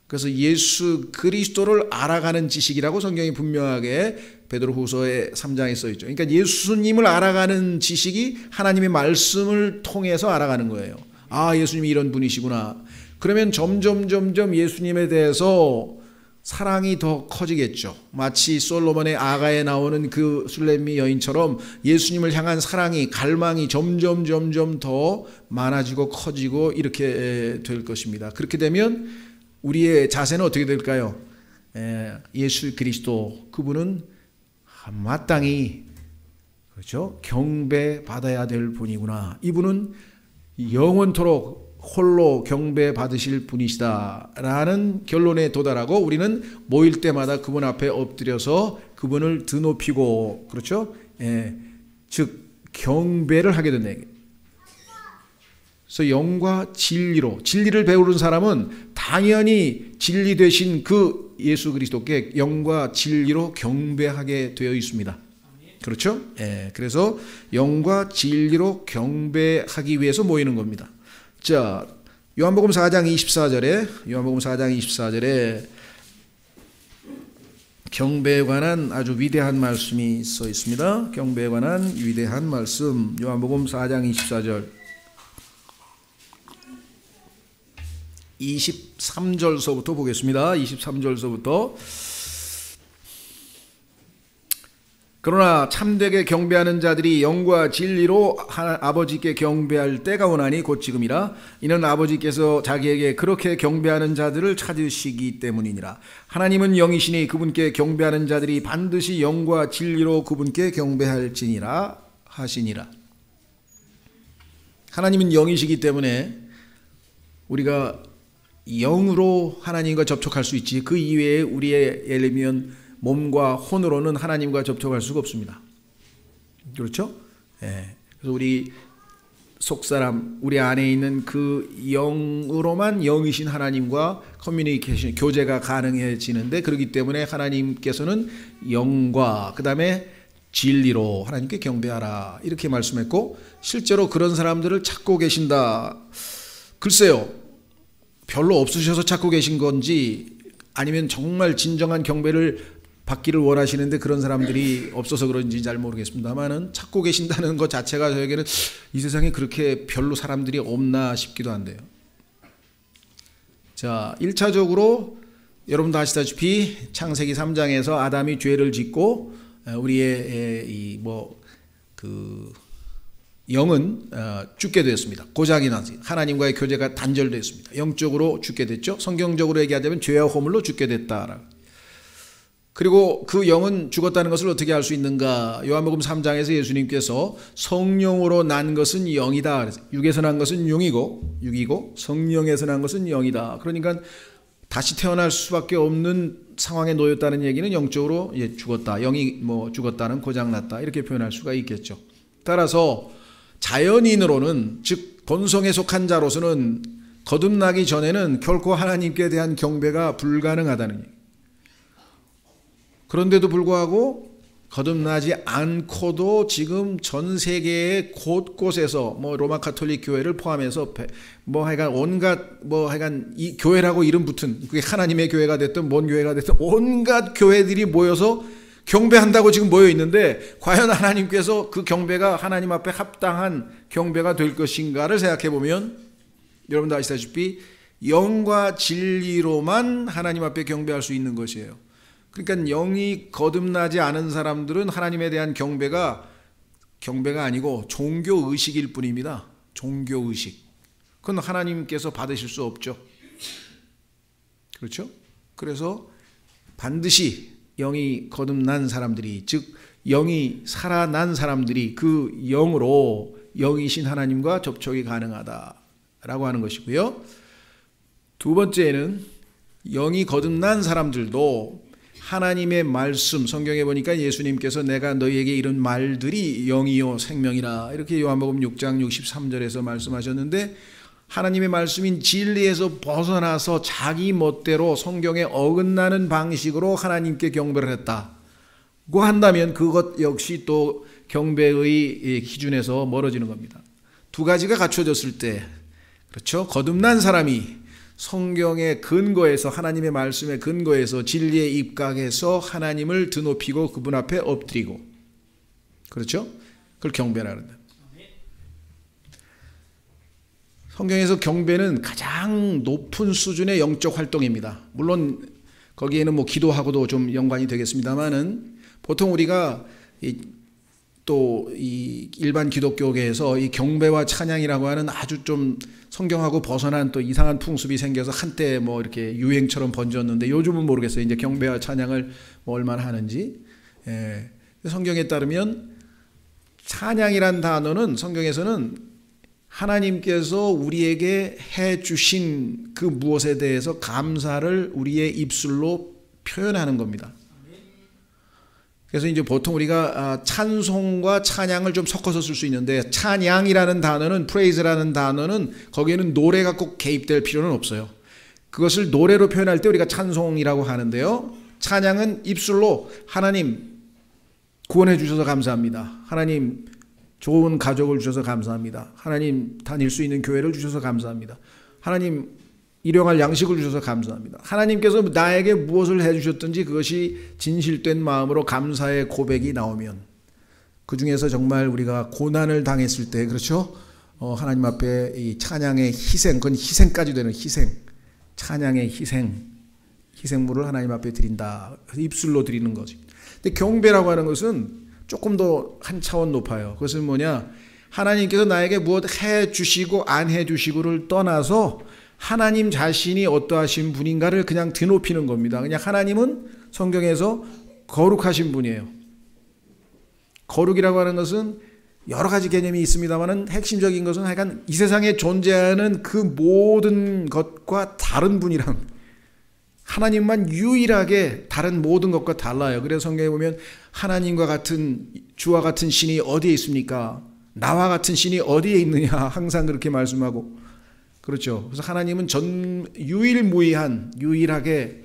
S1: 그래서 예수 그리스도를 알아가는 지식이라고 성경이 분명하게 베드로후서의 3장에 써 있죠. 그러니까 예수님을 알아가는 지식이 하나님의 말씀을 통해서 알아가는 거예요. 예수님이 이런 분이시구나. 그러면 점점 예수님에 대해서 사랑이 더 커지겠죠. 마치 솔로몬의 아가에 나오는 그 술렘미 여인처럼 예수님을 향한 사랑이, 갈망이 점점 더 많아지고 커지고 이렇게 될 것입니다. 그렇게 되면 우리의 자세는 어떻게 될까요? 예수 그리스도, 그분은 마땅히, 그렇죠, 경배받아야 될 분이구나. 이분은 영원토록 홀로 경배받으실 분이시다라는 결론에 도달하고 우리는 모일 때마다 그분 앞에 엎드려서 그분을 드높이고, 그렇죠? 즉 경배를 하게 된다. 그래서 영과 진리로, 진리를 배우는 사람은 당연히 진리 되신 그 예수 그리스도께 영과 진리로 경배하게 되어 있습니다. 그렇죠? 그래서 영과 진리로 경배하기 위해서 모이는 겁니다. 자, 요한복음 4장 24절에 경배에 관한 아주 위대한 말씀이 써 있습니다. 경배에 관한 위대한 말씀, 요한복음 4장 24절 23절서부터 보겠습니다. 23절서부터. 그러나 참되게 경배하는 자들이 영과 진리로 아버지께 경배할 때가 오나니 곧 지금이라. 이는 아버지께서 자기에게 그렇게 경배하는 자들을 찾으시기 때문이니라. 하나님은 영이시니 그분께 경배하는 자들이 반드시 영과 진리로 그분께 경배할지니라 하시니라. 하나님은 영이시기 때문에 우리가 영으로 하나님과 접촉할 수 있지, 그 이외에 우리의 예를 들면 몸과 혼으로는 하나님과 접촉할 수가 없습니다. 그렇죠? 그래서 우리 속사람, 우리 안에 있는 그 영으로만 영이신 하나님과 커뮤니케이션, 교제가 가능해지는데, 그렇기 때문에 하나님께서는 영과 그 다음에 진리로 하나님께 경배하라, 이렇게 말씀했고, 실제로 그런 사람들을 찾고 계신다. 글쎄요, 별로 없으셔서 찾고 계신 건지 아니면 정말 진정한 경배를 받기를 원하시는데 그런 사람들이 없어서 그런지 잘 모르겠습니다만은 찾고 계신다는 것 자체가 저에게는 이 세상에 그렇게 별로 사람들이 없나 싶기도 한데요. 자, 1차적으로 여러분도 아시다시피 창세기 3장에서 아담이 죄를 짓고 우리의 영은 죽게 되었습니다. 고장이 나서 하나님과의 교제가 단절되었습니다. 영적으로 죽게 됐죠. 성경적으로 얘기하자면 죄와 허물로 죽게 됐다. 그리고 그 영은 죽었다는 것을 어떻게 알 수 있는가? 요한복음 3장에서 예수님께서 성령으로 난 것은 영이다. 육에서 난 것은 육이고 성령에서 난 것은 영이다. 그러니까 다시 태어날 수밖에 없는 상황에 놓였다는 얘기는 영적으로 죽었다. 영이 죽었다는 고장났다. 이렇게 표현할 수가 있겠죠. 따라서 자연인으로는, 즉 본성에 속한 자로서는 거듭나기 전에는 결코 하나님께 대한 경배가 불가능하다는 얘기예요. 그런데도 불구하고 거듭나지 않고도 지금 전 세계의 곳곳에서 뭐 로마 가톨릭 교회를 포함해서 뭐 하여간 온갖 뭐 하여간 이 교회라고 이름 붙은, 그게 하나님의 교회가 됐든 뭔 교회가 됐든 온갖 교회들이 모여서 경배한다고 지금 모여 있는데, 과연 하나님께서 그 경배가 하나님 앞에 합당한 경배가 될 것인가를 생각해 보면 여러분도 아시다시피 영과 진리로만 하나님 앞에 경배할 수 있는 것이에요. 그러니까 영이 거듭나지 않은 사람들은 하나님에 대한 경배가 아니고 종교의식일 뿐입니다. 종교의식. 그건 하나님께서 받으실 수 없죠. 그렇죠? 그래서 반드시 영이 거듭난 사람들이, 즉 영이 살아난 사람들이 그 영으로 영이신 하나님과 접촉이 가능하다라고 하는 것이고요. 두 번째는 영이 거듭난 사람들도 하나님의 말씀, 성경에 보니까 예수님께서 내가 너희에게 이런 말들이 영이요 생명이라 이렇게 요한복음 6장 63절에서 말씀하셨는데, 하나님의 말씀인 진리에서 벗어나서 자기 멋대로 성경에 어긋나는 방식으로 하나님께 경배를 했다고 한다면 그것 역시 또 경배의 기준에서 멀어지는 겁니다. 두 가지가 갖춰졌을 때, 그렇죠? 거듭난 사람이 성경의 근거에서, 하나님의 말씀의 근거에서, 진리에 입각해서 하나님을 드높이고 그분 앞에 엎드리고, 그렇죠? 그걸 경배라 그런다. 성경에서 경배는 가장 높은 수준의 영적 활동입니다. 물론 거기에는 뭐 기도하고도 좀 연관이 되겠습니다만은, 보통 우리가 또 이 일반 기독교계에서 이 경배와 찬양이라고 하는 아주 좀 성경하고 벗어난 또 이상한 풍습이 생겨서 한때 뭐 이렇게 유행처럼 번졌는데, 요즘은 모르겠어요. 이제 경배와 찬양을 뭐 얼마나 하는지. 성경에 따르면 찬양이란 단어는 성경에서는 하나님께서 우리에게 해 주신 그 무엇에 대해서 감사를 우리의 입술로 표현하는 겁니다. 그래서 이제 보통 우리가 찬송과 찬양을 좀 섞어서 쓸 수 있는데, 찬양이라는 단어는, 프레이즈라는 단어는 거기에는 노래가 꼭 개입될 필요는 없어요. 그것을 노래로 표현할 때 우리가 찬송이라고 하는데요, 찬양은 입술로 하나님 구원해 주셔서 감사합니다. 하나님 좋은 가족을 주셔서 감사합니다. 하나님 다닐 수 있는 교회를 주셔서 감사합니다. 하나님 일용할 양식을 주셔서 감사합니다. 하나님께서 나에게 무엇을 해주셨든지 그것이 진실된 마음으로 감사의 고백이 나오면, 그 중에서 정말 우리가 고난을 당했을 때, 그렇죠? 하나님 앞에 이 찬양의 희생, 그건 희생까지 되는 희생, 찬양의 희생물을 하나님 앞에 드린다. 입술로 드리는 거지. 근데 경배라고 하는 것은 조금 더 한 차원 높아요. 그것은 뭐냐? 하나님께서 나에게 무엇 해주시고 안 해주시고를 떠나서 하나님 자신이 어떠하신 분인가를 그냥 드높이는 겁니다. 그냥 하나님은 성경에서 거룩하신 분이에요. 거룩이라고 하는 것은 여러 가지 개념이 있습니다만 핵심적인 것은 하여간 이 세상에 존재하는 그 모든 것과 다른 분이란, 하나님만 유일하게 다른 모든 것과 달라요. 그래서 성경에 보면 하나님과 같은, 주와 같은 신이 어디에 있습니까? 나와 같은 신이 어디에 있느냐 항상 그렇게 말씀하고, 그렇죠. 그래서 하나님은 유일하게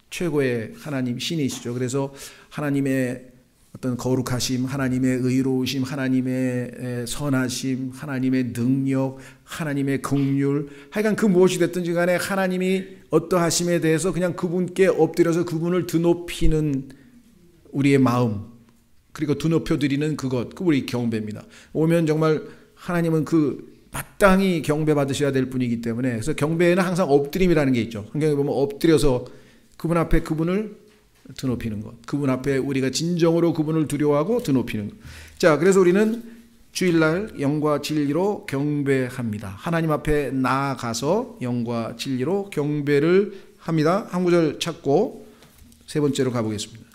S1: 최고의 하나님, 신이시죠. 그래서 하나님의 어떤 거룩하심, 하나님의 의로우심, 하나님의 선하심, 하나님의 능력, 하나님의 긍휼, 하여간 그 무엇이 됐든지 간에 하나님이 어떠하심에 대해서 그냥 그분께 엎드려서 그분을 드높이는 우리의 마음, 그리고 드높여 드리는 그것, 그 우리 경배입니다. 오면 정말 하나님은 그 마땅히 경배 받으셔야 될 분이기 때문에, 그래서 경배에는 항상 엎드림이라는 게 있죠. 성경에 보면 엎드려서 그분 앞에 그분을 드높이는 것, 그분 앞에 우리가 진정으로 그분을 두려워하고 드높이는 것. 자, 그래서 우리는 주일날 영과 진리로 경배합니다. 하나님 앞에 나아가서 영과 진리로 경배를 합니다. 한 구절 찾고 세 번째로 가보겠습니다.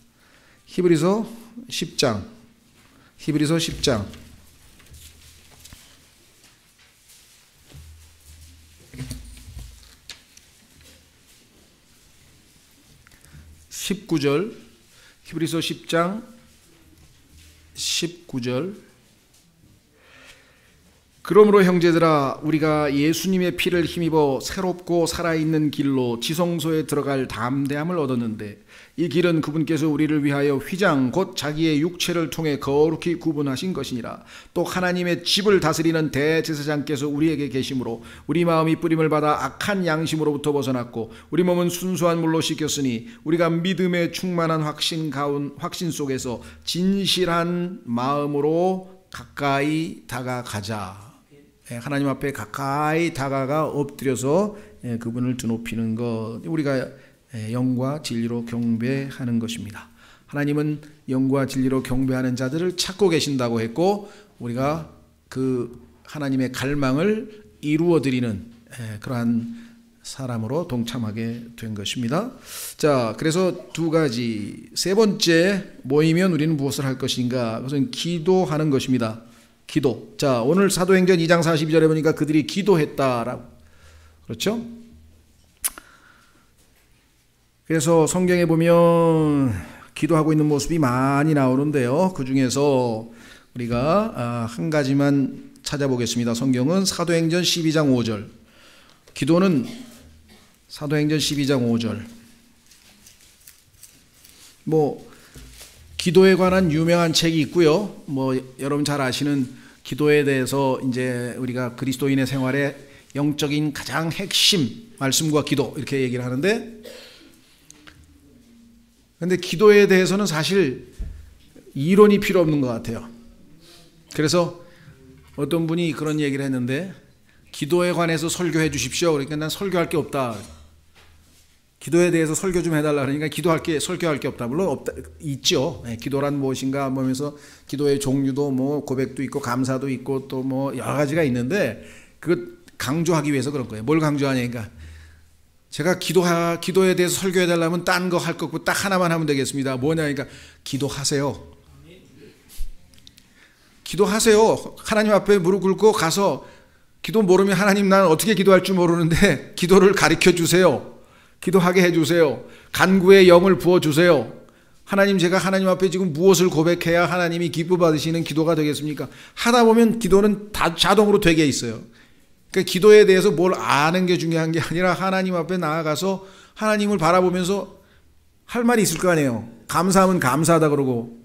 S1: 히브리서 10장. 19절, 히브리서 10장 19절. 그러므로 형제들아, 우리가 예수님의 피를 힘입어 새롭고 살아있는 길로 지성소에 들어갈 담대함을 얻었는데, 이 길은 그분께서 우리를 위하여 휘장 곧 자기의 육체를 통해 거룩히 구분하신 것이니라. 또 하나님의 집을 다스리는 대제사장께서 우리에게 계심으로 우리 마음이 뿌림을 받아 악한 양심으로부터 벗어났고 우리 몸은 순수한 물로 씻겼으니 우리가 믿음의 충만한 확신 속에서 진실한 마음으로 가까이 다가가자. 하나님 앞에 가까이 다가가 엎드려서 그분을 드높이는 것, 우리가 영과 진리로 경배하는 것입니다. 하나님은 영과 진리로 경배하는 자들을 찾고 계신다고 했고, 우리가 그 하나님의 갈망을 이루어드리는 그러한 사람으로 동참하게 된 것입니다. 자, 그래서 두 가지. 세 번째, 모이면 우리는 무엇을 할 것인가? 그것은 기도하는 것입니다. 기도. 자, 오늘 사도행전 2장 42절에 보니까 그들이 기도했다라고. 그렇죠? 그래서 성경에 보면 기도하고 있는 모습이 많이 나오는데요. 그 중에서 우리가 한 가지만 찾아보겠습니다. 성경은 사도행전 12장 5절. 기도는 사도행전 12장 5절. 기도에 관한 유명한 책이 있고요. 여러분 잘 아시는 기도에 대해서 이제 우리가 그리스도인의 생활의 영적인 가장 핵심 말씀과 기도 이렇게 얘기를 하는데, 근데 기도에 대해서는 사실 이론이 필요 없는 것 같아요. 그래서 어떤 분이 그런 얘기를 했는데, 기도에 관해서 설교해 주십시오. 그러니까 난 설교할 게 없다. 기도에 대해서 설교 좀 해달라 그러니까 설교할 게 없다. 물론 있죠. 기도란 무엇인가 하면서 기도의 종류도 고백도 있고 감사도 있고 또 여러 가지가 있는데, 그거 강조하기 위해서 그런 거예요. 뭘 강조하냐니까, 제가 기도에 대해서 설교해 달라면 딴 거 할 거 없고 딱 하나만 하면 되겠습니다. 뭐냐니까, 기도하세요. 기도하세요. 하나님 앞에 무릎 꿇고 가서, 기도 모르면 하나님, 나는 어떻게 기도할 줄 모르는데 기도를 가르쳐 주세요. 기도하게 해주세요. 간구의 영을 부어주세요. 하나님, 제가 하나님 앞에 지금 무엇을 고백해야 하나님이 기뻐 받으시는 기도가 되겠습니까? 하다 보면 기도는 다 자동으로 되게 있어요. 그러니까 기도에 대해서 뭘 아는 게 중요한 게 아니라 하나님 앞에 나아가서 하나님을 바라보면서 할 말이 있을 거 아니에요. 감사하면 감사하다 그러고,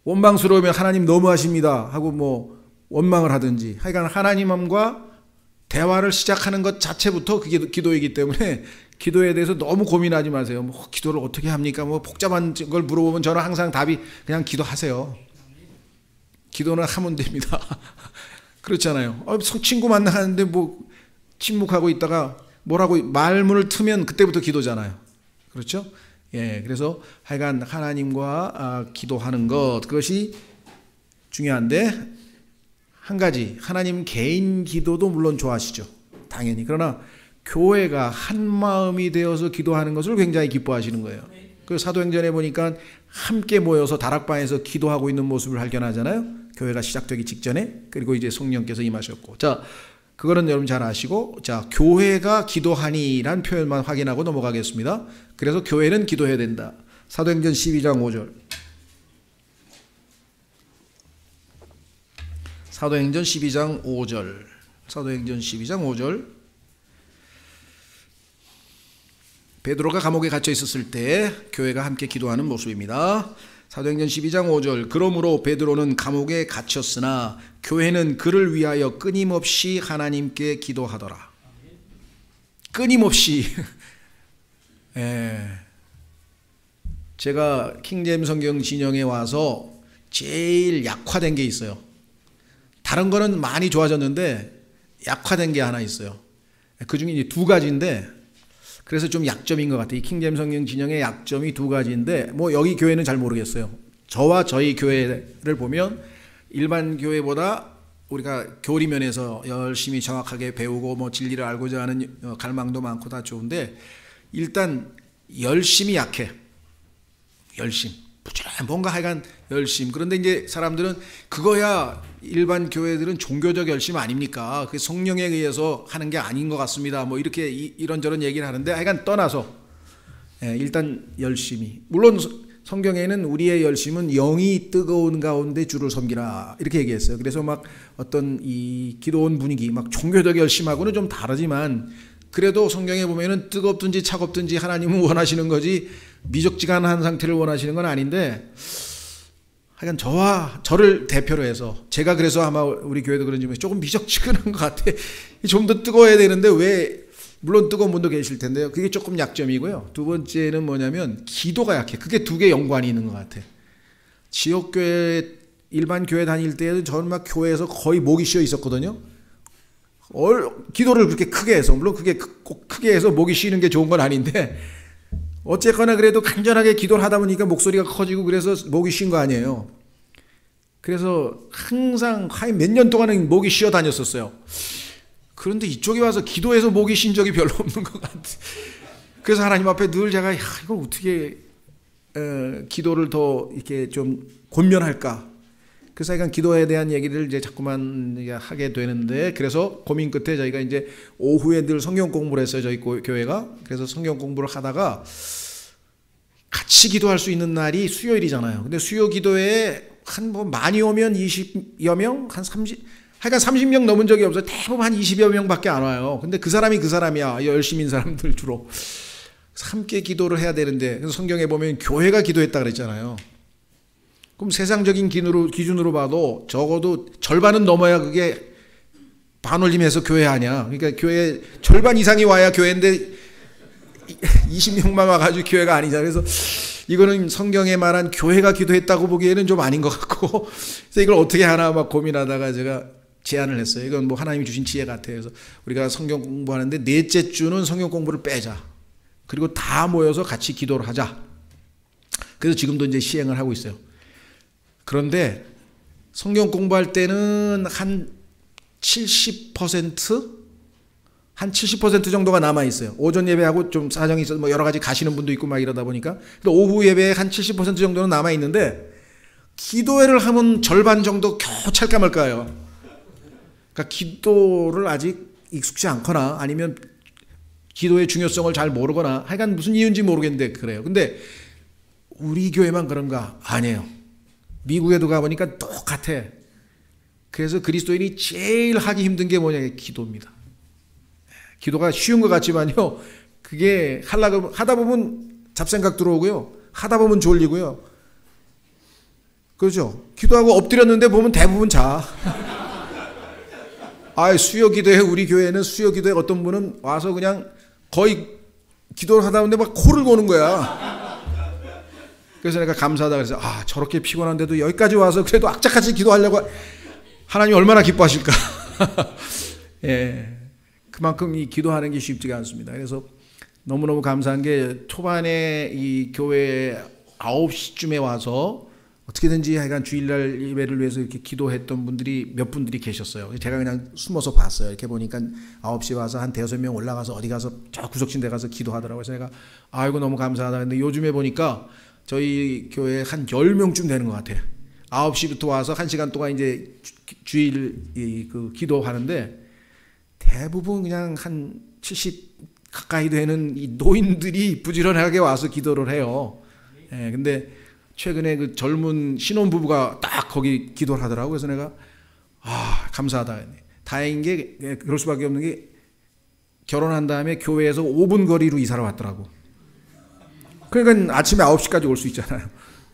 S1: 원망스러우면 하나님 너무하십니다 하고 원망을 하든지, 하여간 하나님과 대화를 시작하는 것 자체부터 그게 기도이기 때문에 기도에 대해서 너무 고민하지 마세요. 기도를 어떻게 합니까? 복잡한 걸 물어보면 저는 항상 답이 그냥 기도하세요. 기도는 하면 됩니다. 그렇잖아요. 친구 만나는데 침묵하고 있다가 뭐라고 말문을 트면 그때부터 기도잖아요. 그렇죠? 그래서 하여간 하나님과 기도하는 것, 그것이 중요한데, 한 가지, 하나님 개인 기도도 물론 좋아하시죠. 당연히. 그러나 교회가 한 마음이 되어서 기도하는 것을 굉장히 기뻐하시는 거예요. 그 사도행전에 보니까 함께 모여서 다락방에서 기도하고 있는 모습을 발견하잖아요. 교회가 시작되기 직전에. 그리고 이제 성령께서 임하셨고. 자, 그거는 여러분 잘 아시고, 자, 교회가 기도하니란 표현만 확인하고 넘어가겠습니다. 그래서 교회는 기도해야 된다. 사도행전 12장 5절. 사도행전 12장 5절. 사도행전 12장 5절. 베드로가 감옥에 갇혀 있었을 때 교회가 함께 기도하는 모습입니다. 사도행전 12장 5절. 그러므로 베드로는 감옥에 갇혔으나 교회는 그를 위하여 끊임없이 하나님께 기도하더라. 끊임없이. 제가 킹제임스 성경 진영에 와서 제일 약화된 게 있어요. 다른 거는 많이 좋아졌는데 약화된 게 하나 있어요. 그 중에 이제 두 가지인데, 그래서 좀 약점인 것 같아요. 이 킹제임스 성경 진영의 약점이 두 가지인데, 여기 교회는 잘 모르겠어요. 저와 저희 교회를 보면 일반 교회보다 우리가 교리면에서 열심히 정확하게 배우고 진리를 알고자 하는 갈망도 많고 다 좋은데, 일단 열심이 약해. 열심. 뭔가 하여간 열심. 그런데 이제 사람들은 그거야, 일반 교회들은 종교적 열심 아닙니까? 그 성령에 의해서 하는 게 아닌 것 같습니다. 이렇게 이런저런 얘기를 하는데, 하여간 떠나서 일단 열심히. 물론 성경에는 우리의 열심은 영이 뜨거운 가운데 주를 섬기라 이렇게 얘기했어요. 그래서 막 어떤 이 기도원 분위기, 막 종교적 열심하고는 좀 다르지만 그래도 성경에 보면은 뜨겁든지 차갑든지 하나님은 원하시는 거지 미적지간한 상태를 원하시는 건 아닌데, 하여간 저를 대표로 해서 제가 그래서 아마 우리 교회도 그런지 조금 미적지근한 것 같아. 좀 더 뜨거워야 되는데 왜, 물론 뜨거운 분도 계실 텐데요. 그게 조금 약점이고요. 두 번째는 뭐냐면 기도가 약해. 그게 두 개 연관이 있는 것 같아. 지역교회 일반 교회 다닐 때에도 저는 막 교회에서 거의 목이 쉬어 있었거든요. 기도를 그렇게 크게 해서, 물론 그게 꼭 크게 해서 목이 쉬는 게 좋은 건 아닌데 어쨌거나 그래도 간절하게 기도를 하다 보니까 목소리가 커지고 그래서 목이 쉰 거 아니에요. 그래서 항상 몇 년 동안은 목이 쉬어 다녔었어요. 그런데 이쪽에 와서 기도해서 목이 쉰 적이 별로 없는 것 같아요. 그래서 하나님 앞에 늘 제가 이걸 어떻게 기도를 더 이렇게 좀 권면할까. 그래서 약간 기도에 대한 얘기를 이제 자꾸만 하게 되는데, 그래서 고민 끝에 저희가 이제 오후에 늘 성경 공부를 했어요, 저희 교회가. 그래서 성경 공부를 하다가 같이 기도할 수 있는 날이 수요일이잖아요. 근데 수요 기도에 한 뭐 많이 오면 20여 명, 한 30명 넘은 적이 없어요. 대부분 한 20여 명밖에 안 와요. 근데 그 사람이 그 사람이야. 열심인 사람들 주로. 함께 기도를 해야 되는데, 그래서 성경에 보면 교회가 기도했다 그랬잖아요. 그럼 세상적인 기준으로 봐도 적어도 절반은 넘어야 그게 반올림해서 교회 아니야. 그러니까 교회 절반 이상이 와야 교회인데 20명만 와가지고 교회가 아니잖아. 그래서 이거는 성경에 말한 교회가 기도했다고 보기에는 좀 아닌 것 같고, 그래서 이걸 어떻게 하나 막 고민하다가 제가 제안을 했어요. 이건 뭐 하나님이 주신 지혜 같아요. 그래서 우리가 성경 공부하는데 넷째 주는 성경 공부를 빼자. 그리고 다 모여서 같이 기도를 하자. 그래서 지금도 이제 시행을 하고 있어요. 그런데 성경 공부할 때는 한 70%? 한 70% 정도가 남아있어요. 오전 예배하고 좀 사정이 있어서 뭐 여러 가지 가시는 분도 있고 막 이러다 보니까. 오후 예배에 한 70% 정도는 남아있는데, 기도회를 하면 절반 정도 겨우 찰까 말까요. 그러니까 기도를 아직 익숙지 않거나 아니면 기도의 중요성을 잘 모르거나 하여간 무슨 이유인지 모르겠는데 그래요. 근데 우리 교회만 그런가? 아니에요. 미국에도 가보니까 똑같아. 그래서 그리스도인이 제일 하기 힘든 게 뭐냐? 기도입니다. 기도가 쉬운 것 같지만요, 그게 하다 보면 잡생각 들어오고요, 하다 보면 졸리고요. 그렇죠? 기도하고 엎드렸는데 보면 대부분 자. 수요 기도회, 우리 교회는 수요 기도회 어떤 분은 와서 그냥 거의 기도를 하다 보는데 막 코를 고는 거야. 그래서 내가 감사하다 그래서 저렇게 피곤한데도 여기까지 와서 그래도 악착같이 기도하려고, 하나님 얼마나 기뻐하실까. 예, 그만큼 이 기도하는 게 쉽지가 않습니다. 그래서 너무너무 감사한 게 초반에 이 교회 9시쯤에 와서 어떻게든지 하여간 주일날 예배를 위해서 이렇게 기도했던 분들이 몇 분들이 계셨어요. 제가 그냥 숨어서 봤어요. 이렇게 보니까 9시에 와서 한 5명 올라가서 어디 가서 저 구석진 데 가서 기도하더라고요. 그래서 내가 아이고 너무 감사하다. 근데 요즘에 보니까 저희 교회 한 10명쯤 되는 것 같아요. 9시부터 와서 1시간 동안 이제 주일 그 기도하는데 대부분 그냥 한 70 가까이 되는 이 노인들이 부지런하게 와서 기도를 해요. 예, 근데 최근에 그 젊은 신혼부부가 딱 거기 기도를 하더라고요. 그래서 내가 감사하다. 다행인 게 그럴 수밖에 없는 게 결혼한 다음에 교회에서 5분 거리로 이사를 왔더라고. 그러니까 아침에 9시까지 올 수 있잖아요.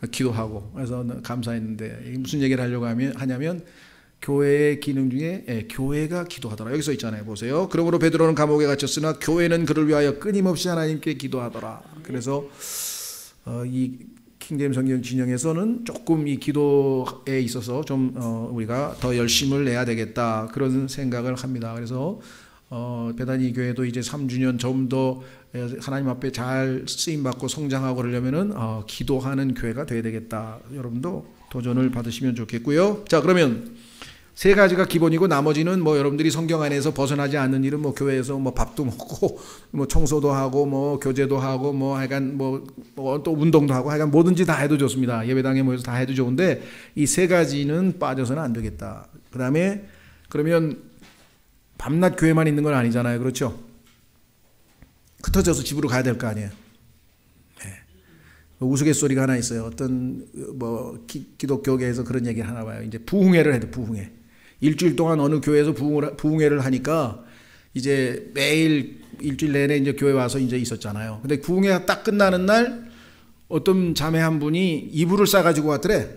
S1: 기도하고. 그래서 감사했는데 무슨 얘기를 하려고 하냐면 교회의 기능 중에 교회가 기도하더라. 여기 써 있잖아요. 보세요. 그러므로 베드로는 감옥에 갇혔으나 교회는 그를 위하여 끊임없이 하나님께 기도하더라. 그래서 이 킹제임스 성경 진영에서는 조금 이 기도에 있어서 좀 우리가 더 열심을 내야 되겠다 그런 생각을 합니다. 그래서 베다니 교회도 이제 3주년 좀 더 하나님 앞에 잘 쓰임받고 성장하고 그러려면은 기도하는 교회가 돼야 되겠다. 여러분도 도전을 받으시면 좋겠고요. 자, 그러면 세 가지가 기본이고 나머지는 뭐 여러분들이 성경 안에서 벗어나지 않는 일은 뭐 교회에서 뭐 밥도 먹고 뭐 청소도 하고 뭐 교제도 하고 뭐 하여간 뭐 또 운동도 하고 하여간 뭐든지 다 해도 좋습니다. 예배당에 모여서 다 해도 좋은데 이 세 가지는 빠져서는 안 되겠다. 그다음에 그러면 밤낮 교회만 있는 건 아니잖아요. 그렇죠? 흩어져서 집으로 가야 될 거 아니에요. 네. 우스갯소리가 하나 있어요. 어떤 기독교계에서 그런 얘기를 하나 봐요. 이제 부흥회를 해도 부흥회. 일주일 동안 어느 교회에서 부흥회를 하니까 이제 매일 일주일 내내 이제 교회 와서 이제 있었잖아요. 근데 부흥회가 딱 끝나는 날 어떤 자매 한 분이 이불을 싸가지고 왔더래.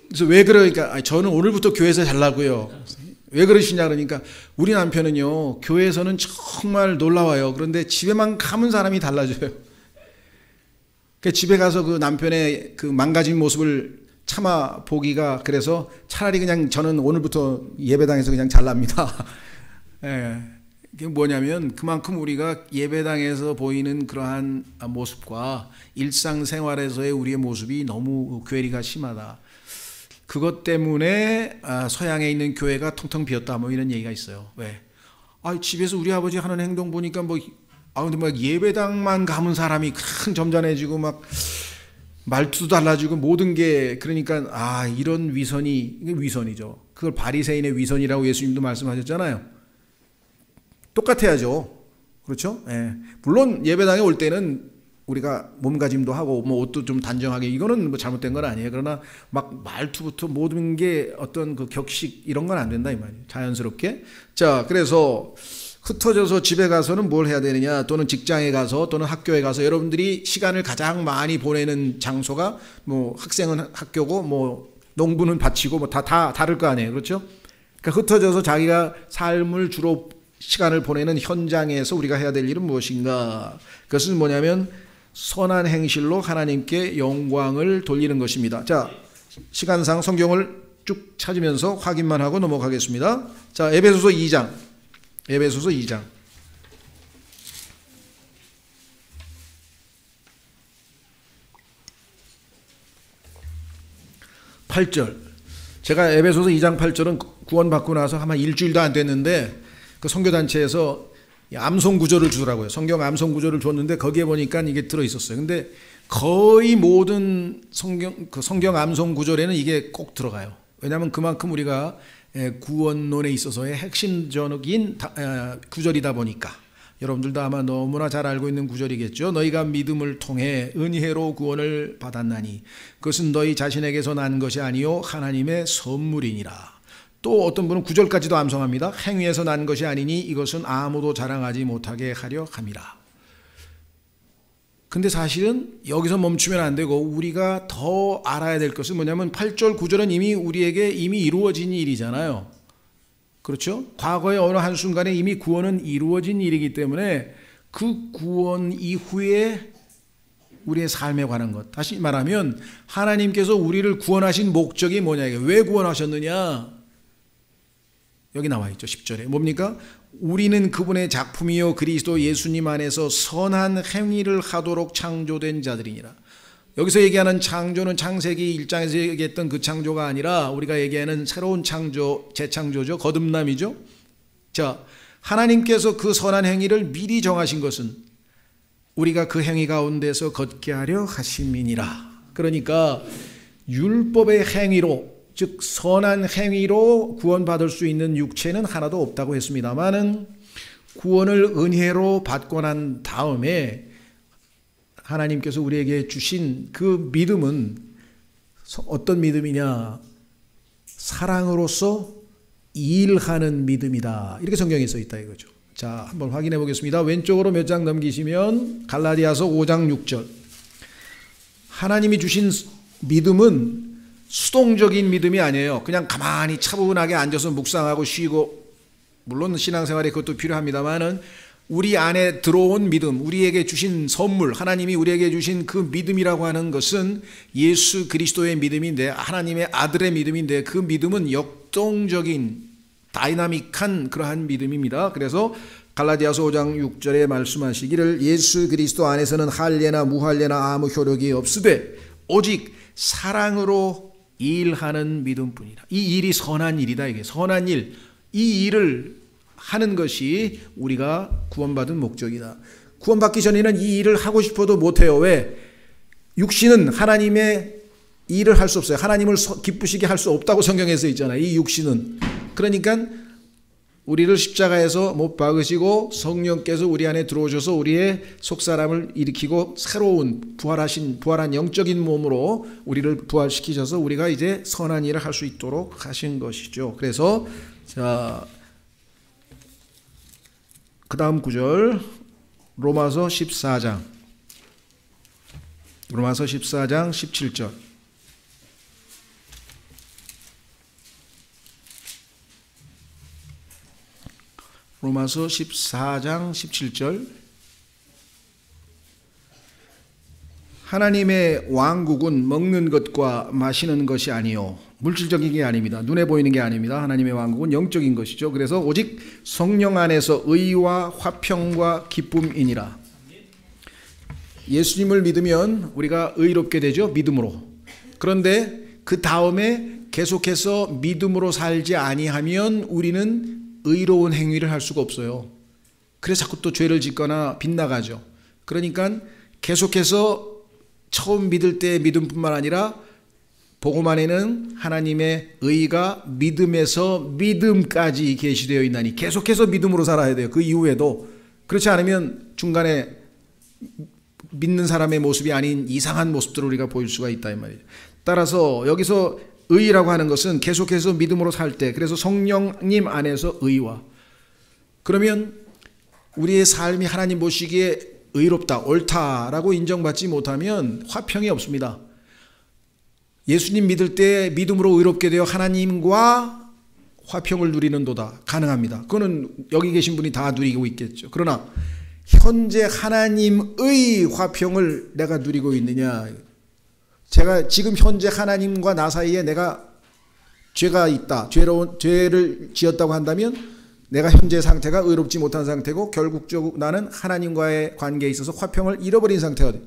S1: 그래서 왜 그러니까 저는 오늘부터 교회에서 잘라고요. 왜 그러시냐 그러니까 우리 남편은요 교회에서는 정말 놀라워요. 그런데 집에만 가면 사람이 달라져요. 집에 가서 그 남편의 그 망가진 모습을 참아 보기가 그래서 차라리 그냥 저는 오늘부터 예배당에서 그냥 잘랍니다. 예. 이게 뭐냐면 그만큼 우리가 예배당에서 보이는 그러한 모습과 일상생활에서의 우리의 모습이 너무 괴리가 심하다. 그것 때문에 서양에 있는 교회가 텅텅 비었다 뭐 이런 얘기가 있어요. 왜? 집에서 우리 아버지 하는 행동 보니까 근데 막 예배당만 가면 사람이 큰 점잖해지고 막 말투도 달라지고 모든 게 그러니까 이런 위선이 이게 위선이죠. 그걸 바리새인의 위선이라고 예수님도 말씀하셨잖아요. 똑같아야죠. 그렇죠? 예. 물론 예배당에 올 때는 우리가 몸가짐도 하고 옷도 좀 단정하게 이거는 잘못된 건 아니에요. 그러나 막 말투부터 모든 게 어떤 그 격식 이런 건 안 된다 이 말이에요. 자연스럽게. 자, 그래서 흩어져서 집에 가서는 뭘 해야 되느냐 또는 직장에 가서 또는 학교에 가서 여러분들이 시간을 가장 많이 보내는 장소가 학생은 학교고 농부는 밭이고 다 다를 거 아니에요. 그렇죠? 그러니까 흩어져서 자기가 삶을 주로 시간을 보내는 현장에서 우리가 해야 될 일은 무엇인가? 그것은 뭐냐면 선한 행실로 하나님께 영광을 돌리는 것입니다. 자, 시간상 성경을 쭉 찾으면서 확인만 하고 넘어가겠습니다. 자, 에베소서 2장. 8절. 제가 에베소서 2장 8절은 구원받고 나서 아마 일주일도 안 됐는데 그 선교단체에서 암송 구절을 주더라고요. 성경 암송 구절을 줬는데 거기에 보니까 이게 들어있었어요. 근데 거의 모든 성경 암송 구절에는 이게 꼭 들어가요. 왜냐하면 그만큼 우리가 구원론에 있어서의 핵심적인 구절이다 보니까 여러분들도 아마 너무나 잘 알고 있는 구절이겠죠. 너희가 믿음을 통해 은혜로 구원을 받았나니 그것은 너희 자신에게서 난 것이 아니요 하나님의 선물이니라. 또 어떤 분은 9절까지도 암송합니다. 행위에서 난 것이 아니니 이것은 아무도 자랑하지 못하게 하려 함이라. 근데 사실은 여기서 멈추면 안 되고 우리가 더 알아야 될 것은 뭐냐면 8절 9절은 이미 우리에게 이미 이루어진 일이잖아요. 그렇죠? 과거의 어느 한순간에 이미 구원은 이루어진 일이기 때문에 그 구원 이후에 우리의 삶에 관한 것. 다시 말하면 하나님께서 우리를 구원하신 목적이 뭐냐. 왜 구원하셨느냐. 여기 나와 있죠. 10절에. 뭡니까? 우리는 그분의 작품이요 그리스도 예수님 안에서 선한 행위를 하도록 창조된 자들이니라. 여기서 얘기하는 창조는 창세기 1장에서 얘기했던 그 창조가 아니라 우리가 얘기하는 새로운 창조, 재창조죠. 거듭남이죠. 자, 하나님께서 그 선한 행위를 미리 정하신 것은 우리가 그 행위 가운데서 걷게 하려 하심이니라. 그러니까 율법의 행위로 즉 선한 행위로 구원받을 수 있는 육체는 하나도 없다고 했습니다마는 구원을 은혜로 받고 난 다음에 하나님께서 우리에게 주신 그 믿음은 어떤 믿음이냐? 사랑으로서 일하는 믿음이다. 이렇게 성경에 써 있다 이거죠. 자, 한번 확인해 보겠습니다. 왼쪽으로 몇 장 넘기시면 갈라디아서 5장 6절. 하나님이 주신 믿음은 수동적인 믿음이 아니에요. 그냥 가만히 차분하게 앉아서 묵상하고 쉬고, 물론 신앙생활에 그것도 필요합니다만은 우리 안에 들어온 믿음, 우리에게 주신 선물, 하나님이 우리에게 주신 그 믿음이라고 하는 것은 예수 그리스도의 믿음인데, 하나님의 아들의 믿음인데, 그 믿음은 역동적인 다이나믹한 그러한 믿음입니다. 그래서 갈라디아서 5장 6절에 말씀하시기를 예수 그리스도 안에서는 할례나 무할례나 아무 효력이 없으되 오직 사랑으로 일하는 믿음뿐이라. 이 일이 선한 일이다. 이게 선한 일, 이 일을 하는 것이 우리가 구원받은 목적이다. 구원받기 전에는 이 일을 하고 싶어도 못해요. 왜? 육신은 하나님의 일을 할 수 없어요. 하나님을 기쁘시게 할 수 없다고 성경에 써 있잖아요. 이 육신은. 그러니까 우리를 십자가에서 못 박으시고 성령께서 우리 안에 들어오셔서 우리의 속사람을 일으키고 새로운 부활한 영적인 몸으로 우리를 부활시키셔서 우리가 이제 선한 일을 할 수 있도록 하신 것이죠. 그래서 자, 그 다음 구절 로마서 14장 17절 로마서 14장 17절 하나님의 왕국은 먹는 것과 마시는 것이 아니요 물질적인 게 아닙니다. 눈에 보이는 게 아닙니다. 하나님의 왕국은 영적인 것이죠. 그래서 오직 성령 안에서 의와 화평과 기쁨이니라. 예수님을 믿으면 우리가 의롭게 되죠. 믿음으로. 그런데 그 다음에 계속해서 믿음으로 살지 아니하면 우리는 의로운 행위를 할 수가 없어요. 그래서 자꾸 또 죄를 짓거나 빗나가죠. 그러니까 계속해서 처음 믿을 때 믿음뿐만 아니라 복음 안에는 하나님의 의가 믿음에서 믿음까지 계시되어 있나니 계속해서 믿음으로 살아야 돼요. 그 이후에도. 그렇지 않으면 중간에 믿는 사람의 모습이 아닌 이상한 모습들을 우리가 보일 수가 있다 이 말이죠. 따라서 여기서 의라고 하는 것은 계속해서 믿음으로 살 때, 그래서 성령님 안에서 의와, 그러면 우리의 삶이 하나님 보시기에 의롭다, 옳다라고 인정받지 못하면 화평이 없습니다. 예수님 믿을 때 믿음으로 의롭게 되어 하나님과 화평을 누리는도다. 가능합니다. 그거는 여기 계신 분이 다 누리고 있겠죠. 그러나 현재 하나님의 화평을 내가 누리고 있느냐, 제가 지금 현재 하나님과 나 사이에 내가 죄가 있다, 죄를 지었다고 한다면 내가 현재 상태가 의롭지 못한 상태고 결국적으로 나는 하나님과의 관계에 있어서 화평을 잃어버린 상태가 돼.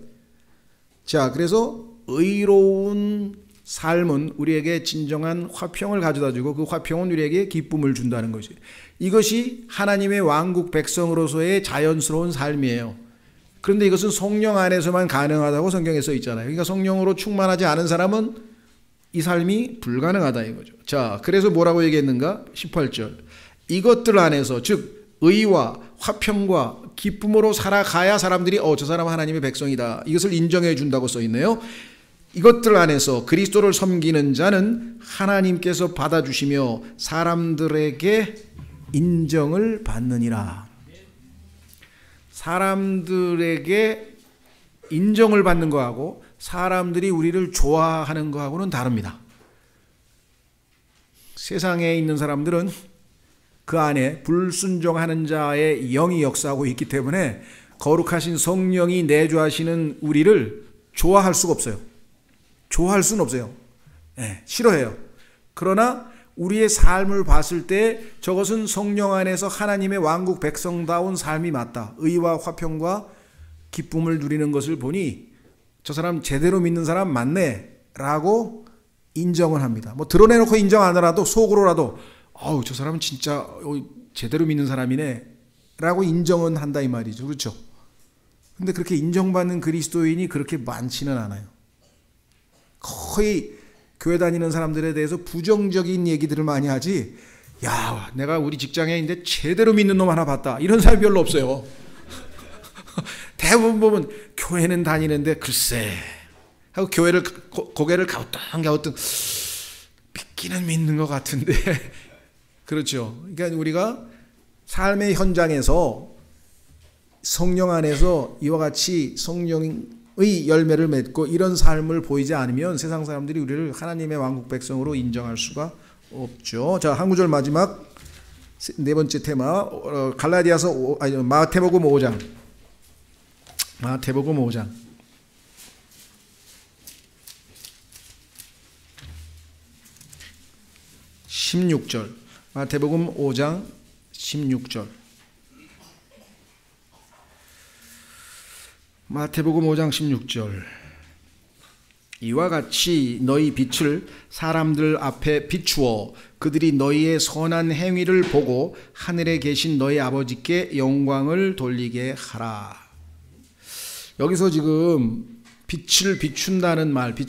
S1: 자, 그래서 의로운 삶은 우리에게 진정한 화평을 가져다주고 그 화평은 우리에게 기쁨을 준다는 것이, 이것이 하나님의 왕국 백성으로서의 자연스러운 삶이에요. 그런데 이것은 성령 안에서만 가능하다고 성경에 써 있잖아요. 그러니까 성령으로 충만하지 않은 사람은 이 삶이 불가능하다 이거죠. 자, 그래서 뭐라고 얘기했는가? 18절. 이것들 안에서, 즉 의와 화평과 기쁨으로 살아가야 사람들이 저 사람은 하나님의 백성이다, 이것을 인정해 준다고 써 있네요. 이것들 안에서 그리스도를 섬기는 자는 하나님께서 받아주시며 사람들에게 인정을 받느니라. 사람들에게 인정을 받는 거하고 사람들이 우리를 좋아하는 거하고는 다릅니다. 세상에 있는 사람들은 그 안에 불순종하는 자의 영이 역사하고 있기 때문에 거룩하신 성령이 내주하시는 우리를 좋아할 수가 없어요. 좋아할 수는 없어요. 네, 싫어해요. 그러나 우리의 삶을 봤을 때 저것은 성령 안에서 하나님의 왕국 백성다운 삶이 맞다, 의와 화평과 기쁨을 누리는 것을 보니 저 사람 제대로 믿는 사람 맞네 라고 인정을 합니다. 뭐 드러내놓고 인정 안 하더라도 속으로라도 저 사람은 진짜 제대로 믿는 사람이네 라고 인정은 한다 이 말이죠. 그렇죠? 근데 그렇게 인정받는 그리스도인이 그렇게 많지는 않아요. 거의 교회 다니는 사람들에 대해서 부정적인 얘기들을 많이 하지, 야, 내가 우리 직장에 있는데 제대로 믿는 놈 하나 봤다, 이런 사람이 별로 없어요. 대부분 보면 교회는 다니는데 글쎄 하고 교회를 고개를 가우뚱가우뚱 믿기는 믿는 것 같은데 그렇죠. 그러니까 우리가 삶의 현장에서 성령 안에서 이와 같이 성령의 열매를 맺고 이런 삶을 보이지 않으면 세상 사람들이 우리를 하나님의 왕국 백성으로 인정할 수가 없죠. 자, 한 구절 마지막 네 번째 테마, 마태복음 5장. 마태복음 5장. (16절) 마태복음 5장 16절. 마태복음 5장 16절. 이와 같이 너희 빛을 사람들 앞에 비추어 그들이 너희의 선한 행위를 보고 하늘에 계신 너희 아버지께 영광을 돌리게 하라. 여기서 지금 빛을 비춘다는 말을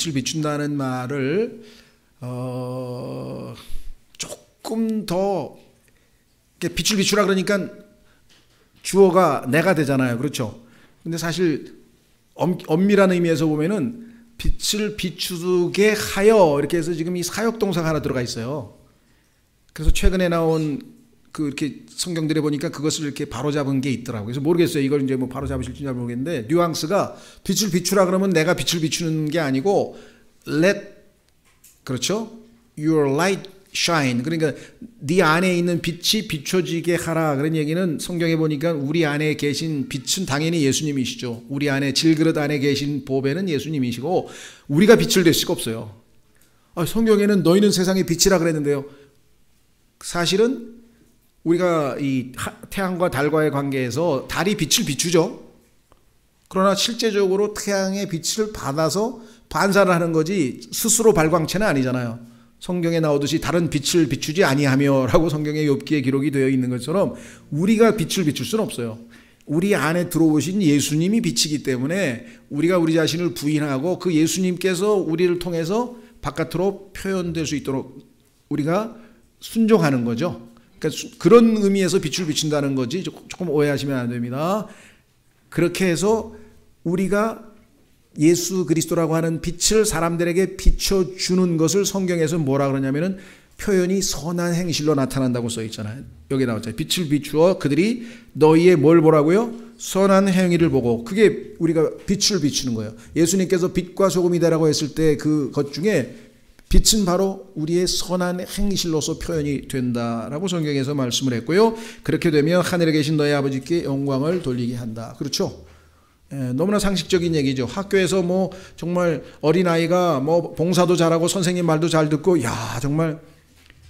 S1: 조금 더 빛을 비추라 그러니까 주어가 내가 되잖아요. 그렇죠? 근데 사실 엄밀한 의미에서 보면은 빛을 비추게 하여 이렇게 해서 지금 이 사역 동사가 하나 들어가 있어요. 그래서 최근에 나온 이렇게 성경들에 보니까 그것을 이렇게 바로 잡은 게 있더라고요. 그래서 모르겠어요. 이걸 이제 뭐 바로 잡으실지 잘 모르겠는데, 뉘앙스가 빛을 비추라 그러면 내가 빛을 비추는 게 아니고 let, 그렇죠? your light shine. 그러니까 네 안에 있는 빛이 비춰지게 하라. 그런 얘기는 성경에 보니까 우리 안에 계신 빛은 당연히 예수님이시죠. 우리 안에 질그릇 안에 계신 보배는 예수님이시고 우리가 빛을 될 수가 없어요. 성경에는 너희는 세상의 빛이라 그랬는데요. 사실은 우리가 이 태양과 달과의 관계에서 달이 빛을 비추죠. 그러나 실제적으로 태양의 빛을 받아서 반사를 하는 거지 스스로 발광체는 아니잖아요. 성경에 나오듯이 다른 빛을 비추지 아니하며 라고 성경의 욥기에 기록이 되어 있는 것처럼 우리가 빛을 비출 수는 없어요. 우리 안에 들어오신 예수님이 빛이기 때문에 우리가 우리 자신을 부인하고 그 예수님께서 우리를 통해서 바깥으로 표현될 수 있도록 우리가 순종하는 거죠. 그러니까 그런 의미에서 빛을 비춘다는 거지 조금 오해하시면 안 됩니다. 그렇게 해서 우리가 예수 그리스도라고 하는 빛을 사람들에게 비춰주는 것을 성경에서 뭐라 그러냐면은 표현이 선한 행실로 나타난다고 써 있잖아요. 여기 나왔잖아요. 빛을 비추어 그들이 너희의 뭘 보라고요? 선한 행위를 보고. 그게 우리가 빛을 비추는 거예요. 예수님께서 빛과 소금이 되라고 했을 때 그것 중에 빛은 바로 우리의 선한 행실로서 표현이 된다라고 성경에서 말씀을 했고요. 그렇게 되면 하늘에 계신 너희 아버지께 영광을 돌리게 한다. 그렇죠? 너무나 상식적인 얘기죠. 학교에서 뭐 정말 어린아이가 뭐 봉사도 잘하고 선생님 말도 잘 듣고 야 정말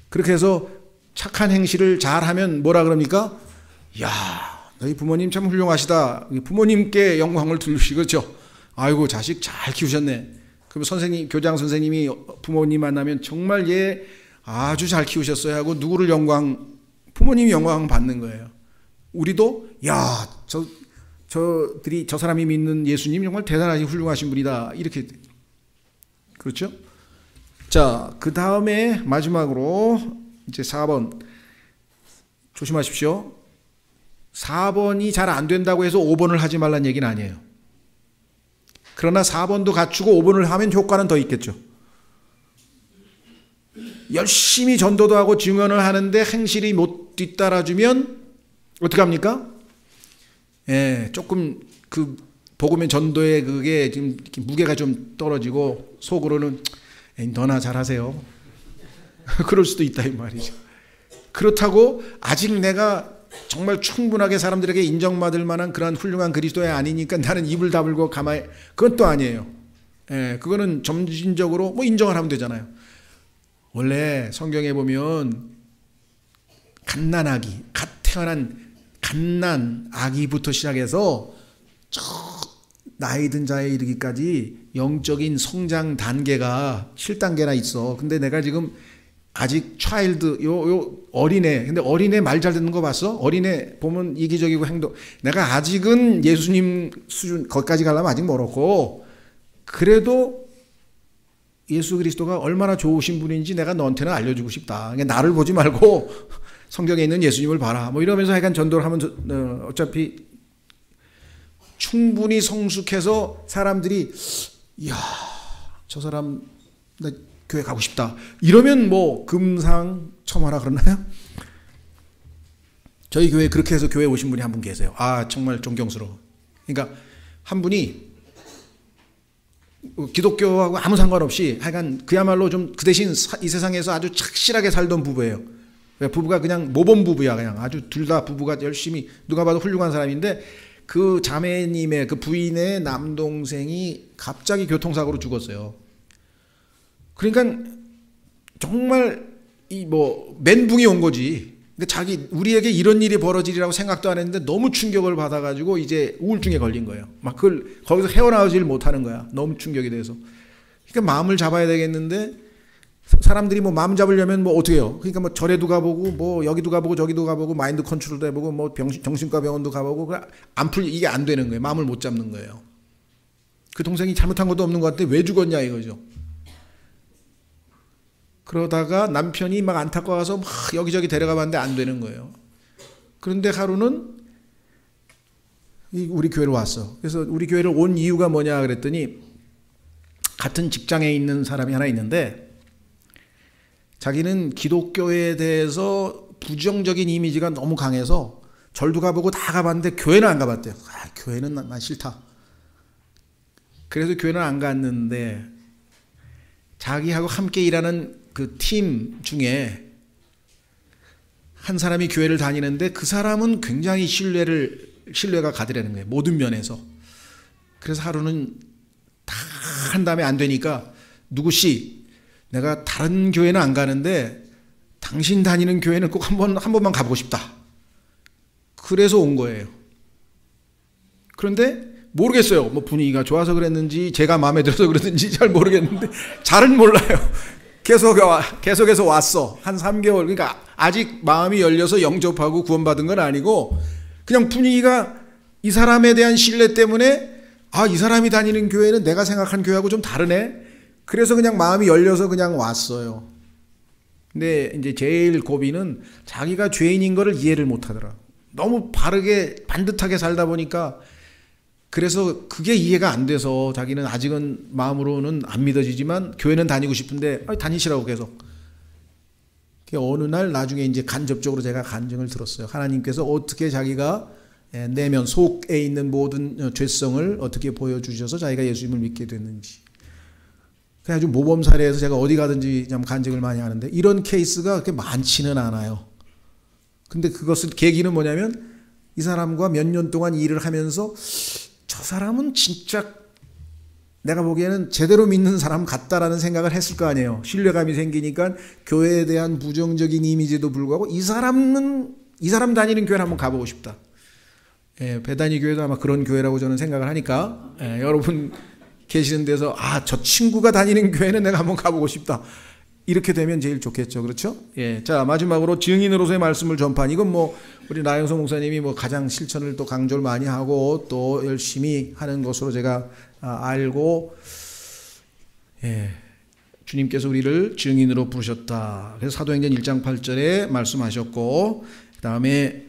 S1: 그렇게 해서 착한 행실을 잘하면 뭐라 그럽니까? 야 너희 부모님 참 훌륭하시다. 부모님께 영광을 돌리시고 그렇죠? 아이고 자식 잘 키우셨네. 그럼 선생님 교장 선생님이 부모님 만나면 정말 얘 아주 잘 키우셨어요 하고 누구를 부모님이 영광 받는 거예요. 우리도 야 저 사람이 믿는 예수님 정말 대단하신 훌륭하신 분이다. 이렇게. 그렇죠? 자, 그 다음에 마지막으로 이제 4번. 조심하십시오. 4번이 잘 안 된다고 해서 5번을 하지 말란 얘기는 아니에요. 그러나 4번도 갖추고 5번을 하면 효과는 더 있겠죠. 열심히 전도도 하고 증언을 하는데 행실이 못 뒤따라주면 어떻게 합니까? 조금 그 복음의 전도에 그게 지금 무게가 좀 떨어지고 속으로는 너나 잘하세요. 그럴 수도 있다 이 말이죠. 그렇다고 아직 내가 정말 충분하게 사람들에게 인정받을 만한 그런 훌륭한 그리스도야 아니니까 나는 입을 다물고 가만히 그건 또 아니에요. 그거는 점진적으로 뭐 인정을 하면 되잖아요. 원래 성경에 보면 갓난아기, 갓 태어난 갓난 아기부터 시작해서 저 나이 든 자에 이르기까지 영적인 성장 단계가 7단계나 있어. 근데 내가 지금 아직 차일드 요 어린애. 근데 어린애 말 잘 듣는 거 봤어? 어린애 보면 이기적이고 행동. 내가 아직은 예수님 수준 거기까지 가려면 아직 멀었고 그래도 예수 그리스도가 얼마나 좋으신 분인지 내가 너한테는 알려주고 싶다. 그러니까 나를 보지 말고 성경에 있는 예수님을 봐라. 뭐 이러면서 하여간 전도를 하면 어차피 충분히 성숙해서 사람들이 이야 저 사람 나 교회 가고 싶다. 이러면 뭐 금상첨화라 그러나요? 저희 교회 그렇게 해서 교회 오신 분이 한 분 계세요. 아 정말 존경스러워. 그러니까 한 분이 기독교하고 아무 상관없이 하여간 그야말로 좀 그 대신 이 세상에서 아주 착실하게 살던 부부예요. 부부가 그냥 모범 부부야. 그냥 아주 둘 다 부부가 열심히 누가 봐도 훌륭한 사람인데 그 자매님의 그 부인의 남동생이 갑자기 교통사고로 죽었어요. 그러니까 정말 이 뭐 멘붕이 온 거지. 근데 우리에게 이런 일이 벌어지리라고 생각도 안 했는데 너무 충격을 받아가지고 이제 우울증에 걸린 거예요. 막 그걸 거기서 헤어나오질 못하는 거야. 너무 충격이 돼서. 그러니까 마음을 잡아야 되겠는데 사람들이 뭐 마음 잡으려면 뭐 어떻게 해요? 그러니까 뭐 절에도 가보고 뭐 여기도 가보고 저기도 가보고 마인드 컨트롤도 해보고 뭐 정신과 병원도 가보고 이게 안 되는 거예요. 마음을 못 잡는 거예요. 그 동생이 잘못한 것도 없는 것 같은데 왜 죽었냐 이거죠. 그러다가 남편이 막 안타까워서 막 여기저기 데려가 봤는데 안 되는 거예요. 그런데 하루는 우리 교회로 왔어. 그래서 우리 교회를 온 이유가 뭐냐 그랬더니 같은 직장에 있는 사람이 하나 있는데 자기는 기독교에 대해서 부정적인 이미지가 너무 강해서 절도 가보고 다 가봤는데 교회는 안 가봤대요. 교회는 난 싫다. 그래서 교회는 안 갔는데 자기하고 함께 일하는 그 팀 중에 한 사람이 교회를 다니는데 그 사람은 굉장히 신뢰가 가더라는 거예요. 모든 면에서. 그래서 하루는 다 한 다음에 안 되니까 누구씨 내가 다른 교회는 안 가는데 당신 다니는 교회는 꼭 한 번만 가보고 싶다. 그래서 온 거예요. 그런데 모르겠어요. 뭐 분위기가 좋아서 그랬는지 제가 마음에 들어서 그랬는지 잘 모르겠는데 잘은 몰라요. 계속해서 왔어. 한 3개월. 그러니까 아직 마음이 열려서 영접하고 구원받은 건 아니고 그냥 분위기가 이 사람에 대한 신뢰 때문에 이 사람이 다니는 교회는 내가 생각한 교회하고 좀 다르네. 그래서 그냥 마음이 열려서 그냥 왔어요. 근데 이제 제일 고비는 자기가 죄인인 거를 이해를 못 하더라. 너무 바르게 반듯하게 살다 보니까 그래서 그게 이해가 안 돼서 자기는 아직은 마음으로는 안 믿어지지만 교회는 다니고 싶은데 다니시라고 계속. 어느 날 나중에 이제 간접적으로 제가 간증을 들었어요. 하나님께서 어떻게 자기가 내면 속에 있는 모든 죄성을 어떻게 보여주셔서 자기가 예수님을 믿게 됐는지. 아주 모범 사례에서 제가 어디 가든지 좀 간증을 많이 하는데 이런 케이스가 그렇게 많지는 않아요. 근데 그것을 계기는 뭐냐면 이 사람과 몇 년 동안 일을 하면서 저 사람은 진짜 내가 보기에는 제대로 믿는 사람 같다라는 생각을 했을 거 아니에요. 신뢰감이 생기니까 교회에 대한 부정적인 이미지도 불구하고 이 사람 다니는 교회를 한번 가보고 싶다. 배다니 교회도 아마 그런 교회라고 저는 생각을 하니까 여러분 계시는 데서 저 친구가 다니는 교회는 내가 한번 가보고 싶다. 이렇게 되면 제일 좋겠죠. 그렇죠? 자, 마지막으로 증인으로서의 말씀을 전파한 이건 뭐 우리 나영석 목사님이 뭐 가장 실천을 또 강조를 많이 하고 또 열심히 하는 것으로 제가 알고 주님께서 우리를 증인으로 부르셨다. 그래서 사도행전 1장 8절에 말씀하셨고 그다음에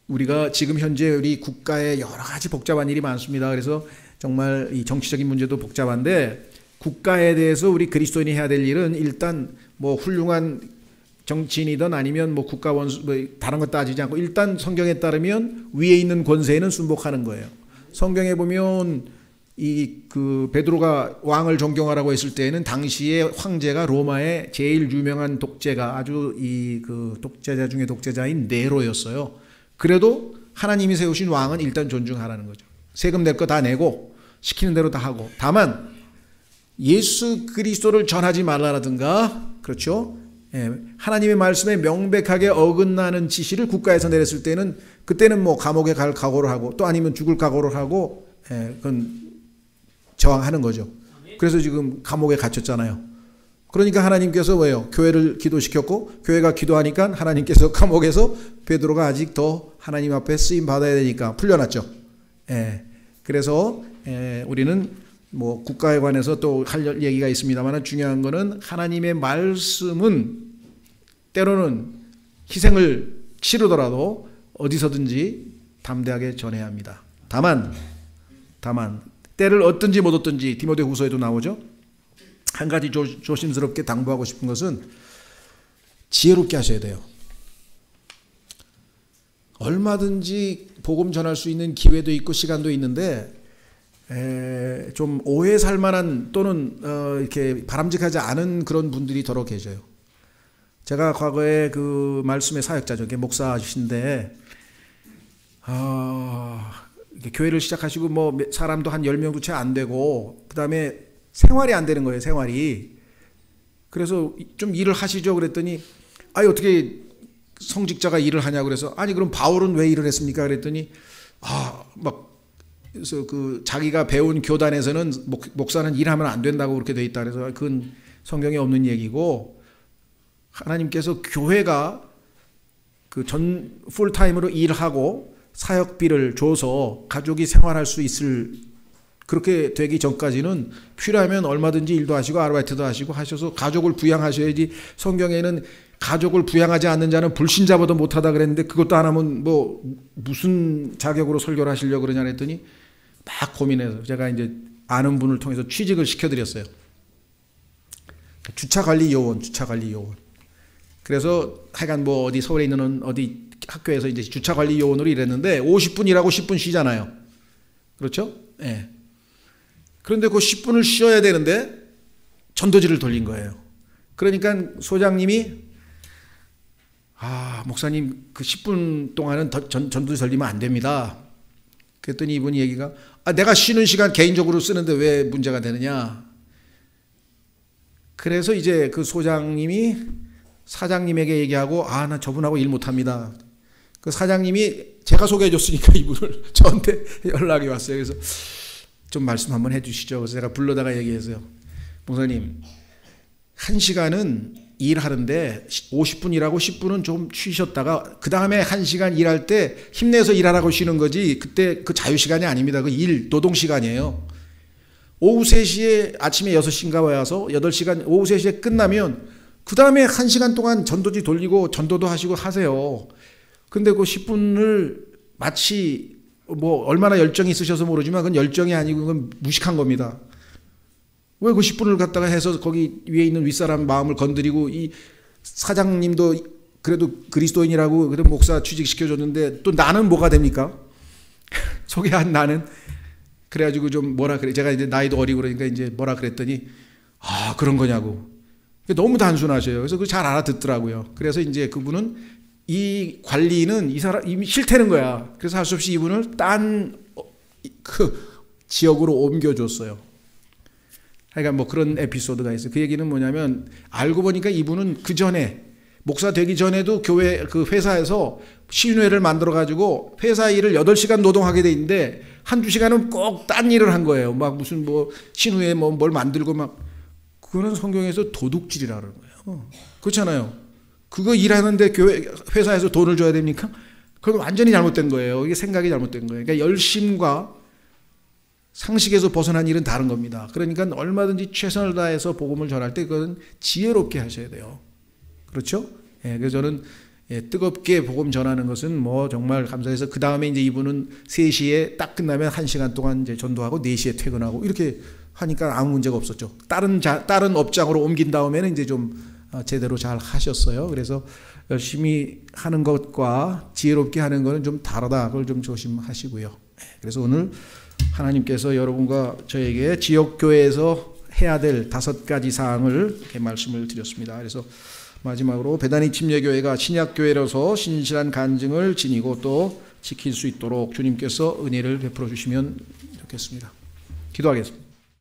S1: 우리가 지금 현재 우리 국가에 여러 가지 복잡한 일이 많습니다. 그래서 정말 이 정치적인 문제도 복잡한데 국가에 대해서 우리 그리스도인이 해야 될 일은 일단 뭐 훌륭한 정치인이든 아니면 뭐 국가 원수 뭐 다른 것 따지지 않고 일단 성경에 따르면 위에 있는 권세에는 순복하는 거예요. 성경에 보면 그 베드로가 왕을 존경하라고 했을 때에는 당시에 황제가 로마의 제일 유명한 독재가 아주 그 독재자 중에 독재자인 네로였어요. 그래도 하나님이 세우신 왕은 일단 존중하라는 거죠. 세금 낼 거 다 내고 시키는 대로 다 하고 다만 예수 그리스도를 전하지 말라라든가 그렇죠. 하나님의 말씀에 명백하게 어긋나는 지시를 국가에서 내렸을 때는 그때는 뭐 감옥에 갈 각오를 하고 또 아니면 죽을 각오를 하고 그건 저항하는 거죠. 그래서 지금 감옥에 갇혔잖아요. 그러니까 하나님께서 왜요? 교회를 기도시켰고 교회가 기도하니까 하나님께서 감옥에서 베드로가 아직 더 하나님 앞에 쓰임 받아야 되니까 풀려났죠. 그래서 우리는 뭐 국가에 관해서 또 할 얘기가 있습니다만 중요한 거는 하나님의 말씀은 때로는 희생을 치르더라도 어디서든지 담대하게 전해야 합니다. 다만 때를 얻든지 못 얻든지 디모데후서에도 나오죠. 한 가지 조심스럽게 당부하고 싶은 것은 지혜롭게 하셔야 돼요. 얼마든지 복음 전할 수 있는 기회도 있고 시간도 있는데 좀 오해 살 만한 또는 이렇게 바람직하지 않은 그런 분들이 더러 계셔요. 제가 과거에 그 말씀의 사역자죠. 목사신데 교회를 시작하시고 뭐 사람도 한 10명도 채 안 되고 그다음에 생활이 안 되는 거예요. 생활이. 그래서 좀 일을 하시죠. 그랬더니 어떻게 성직자가 일을 하냐고 그래서 아니 그럼 바울은 왜 일을 했습니까? 그랬더니 그래서 그 자기가 배운 교단에서는 목사는 일하면 안 된다고 그렇게 돼 있다. 그래서 그건 성경에 없는 얘기고 하나님께서 교회가 그 풀타임으로 일하고 사역비를 줘서 가족이 생활할 수 있을 그렇게 되기 전까지는 필요하면 얼마든지 일도 하시고 아르바이트도 하시고 하셔서 가족을 부양하셔야지 성경에는 가족을 부양하지 않는 자는 불신자보다 못하다 그랬는데 그것도 안 하면 뭐 무슨 자격으로 설교를 하시려고 그러냐 했더니 막 고민해서 제가 이제 아는 분을 통해서 취직을 시켜드렸어요. 주차관리 요원. 그래서 하여간 뭐 어디 서울에 있는 어디 학교에서 이제 주차관리 요원으로 일했는데 50분 일하고 10분 쉬잖아요. 그렇죠? 예. 네. 그런데 그 10분을 쉬어야 되는데 전도지를 돌린 거예요. 그러니까 소장님이 목사님 그 10분 동안은 전도지 돌리면 안 됩니다. 그랬더니 이분이 얘기가 내가 쉬는 시간 개인적으로 쓰는데 왜 문제가 되느냐. 그래서 이제 그 소장님이 사장님에게 얘기하고 나 저분하고 일 못합니다. 그 사장님이 제가 소개해 줬으니까 이분을 저한테 연락이 왔어요. 그래서 좀 말씀 한번 해 주시죠. 그래서 제가 불러다가 얘기했어요. 목사님 1시간은 일하는데 50분 일하고 10분은 좀 쉬셨다가 그 다음에 1시간 일할 때 힘내서 일하라고 쉬는 거지 그때 그 자유시간이 아닙니다. 그 일 노동시간이에요. 오후 3시에 아침에 6시인가 와서 8시간 오후 3시에 끝나면 그 다음에 1시간 동안 전도지 돌리고 전도도 하시고 하세요. 근데 그 10분을 마치 뭐 얼마나 열정이 있으셔서 모르지만 그건 열정이 아니고 그건 무식한 겁니다. 왜 그 10분을 갖다가 해서 거기 위에 있는 윗사람 마음을 건드리고 이 사장님도 그래도 그리스도인이라고 그래도 목사 취직시켜줬는데 또 나는 뭐가 됩니까? 소개한 나는 그래가지고 좀 뭐라 그래 제가 이제 나이도 어리고 그러니까 이제 뭐라 그랬더니 그런 거냐고 너무 단순하셔요. 그래서 그 잘 알아듣더라고요. 그래서 이제 그분은 이 관리는 이 사람 이미 싫다는 거야. 그래서 할 수 없이 이분을 딴 그 지역으로 옮겨줬어요. 그러니까 뭐 그런 에피소드가 있어요. 그 얘기는 뭐냐면 알고 보니까 이분은 그 전에 목사 되기 전에도 교회 그 회사에서 시인회를 만들어 가지고 회사 일을 8시간 노동하게 돼 있는데 한두 시간은 꼭 딴 일을 한 거예요. 막 무슨 뭐 신우회 뭐 뭘 만들고 막 그거는 성경에서 도둑질이라는 거예요. 그렇잖아요. 그거 일하는데 교회 회사에서 돈을 줘야 됩니까? 그건 완전히 잘못된 거예요. 이게 생각이 잘못된 거예요. 그러니까 열심과 상식에서 벗어난 일은 다른 겁니다. 그러니까 얼마든지 최선을 다해서 복음을 전할 때 그건 지혜롭게 하셔야 돼요. 그렇죠? 그래서 저는 뜨겁게 복음 전하는 것은 뭐 정말 감사해서 그 다음에 이제 이분은 3시에 딱 끝나면 1시간 동안 이제 전도하고 4시에 퇴근하고 이렇게 하니까 아무 문제가 없었죠. 다른 업장으로 옮긴 다음에는 이제 좀 제대로 잘 하셨어요. 그래서 열심히 하는 것과 지혜롭게 하는 것은 좀 다르다. 그걸 좀 조심하시고요. 그래서 오늘 하나님께서 여러분과 저에게 지역교회에서 해야 될 5가지 사항을 이렇게 말씀을 드렸습니다. 그래서 마지막으로 베다니 침례교회가 신약교회로서 신실한 간증을 지니고 또 지킬 수 있도록 주님께서 은혜를 베풀어 주시면 좋겠습니다. 기도하겠습니다.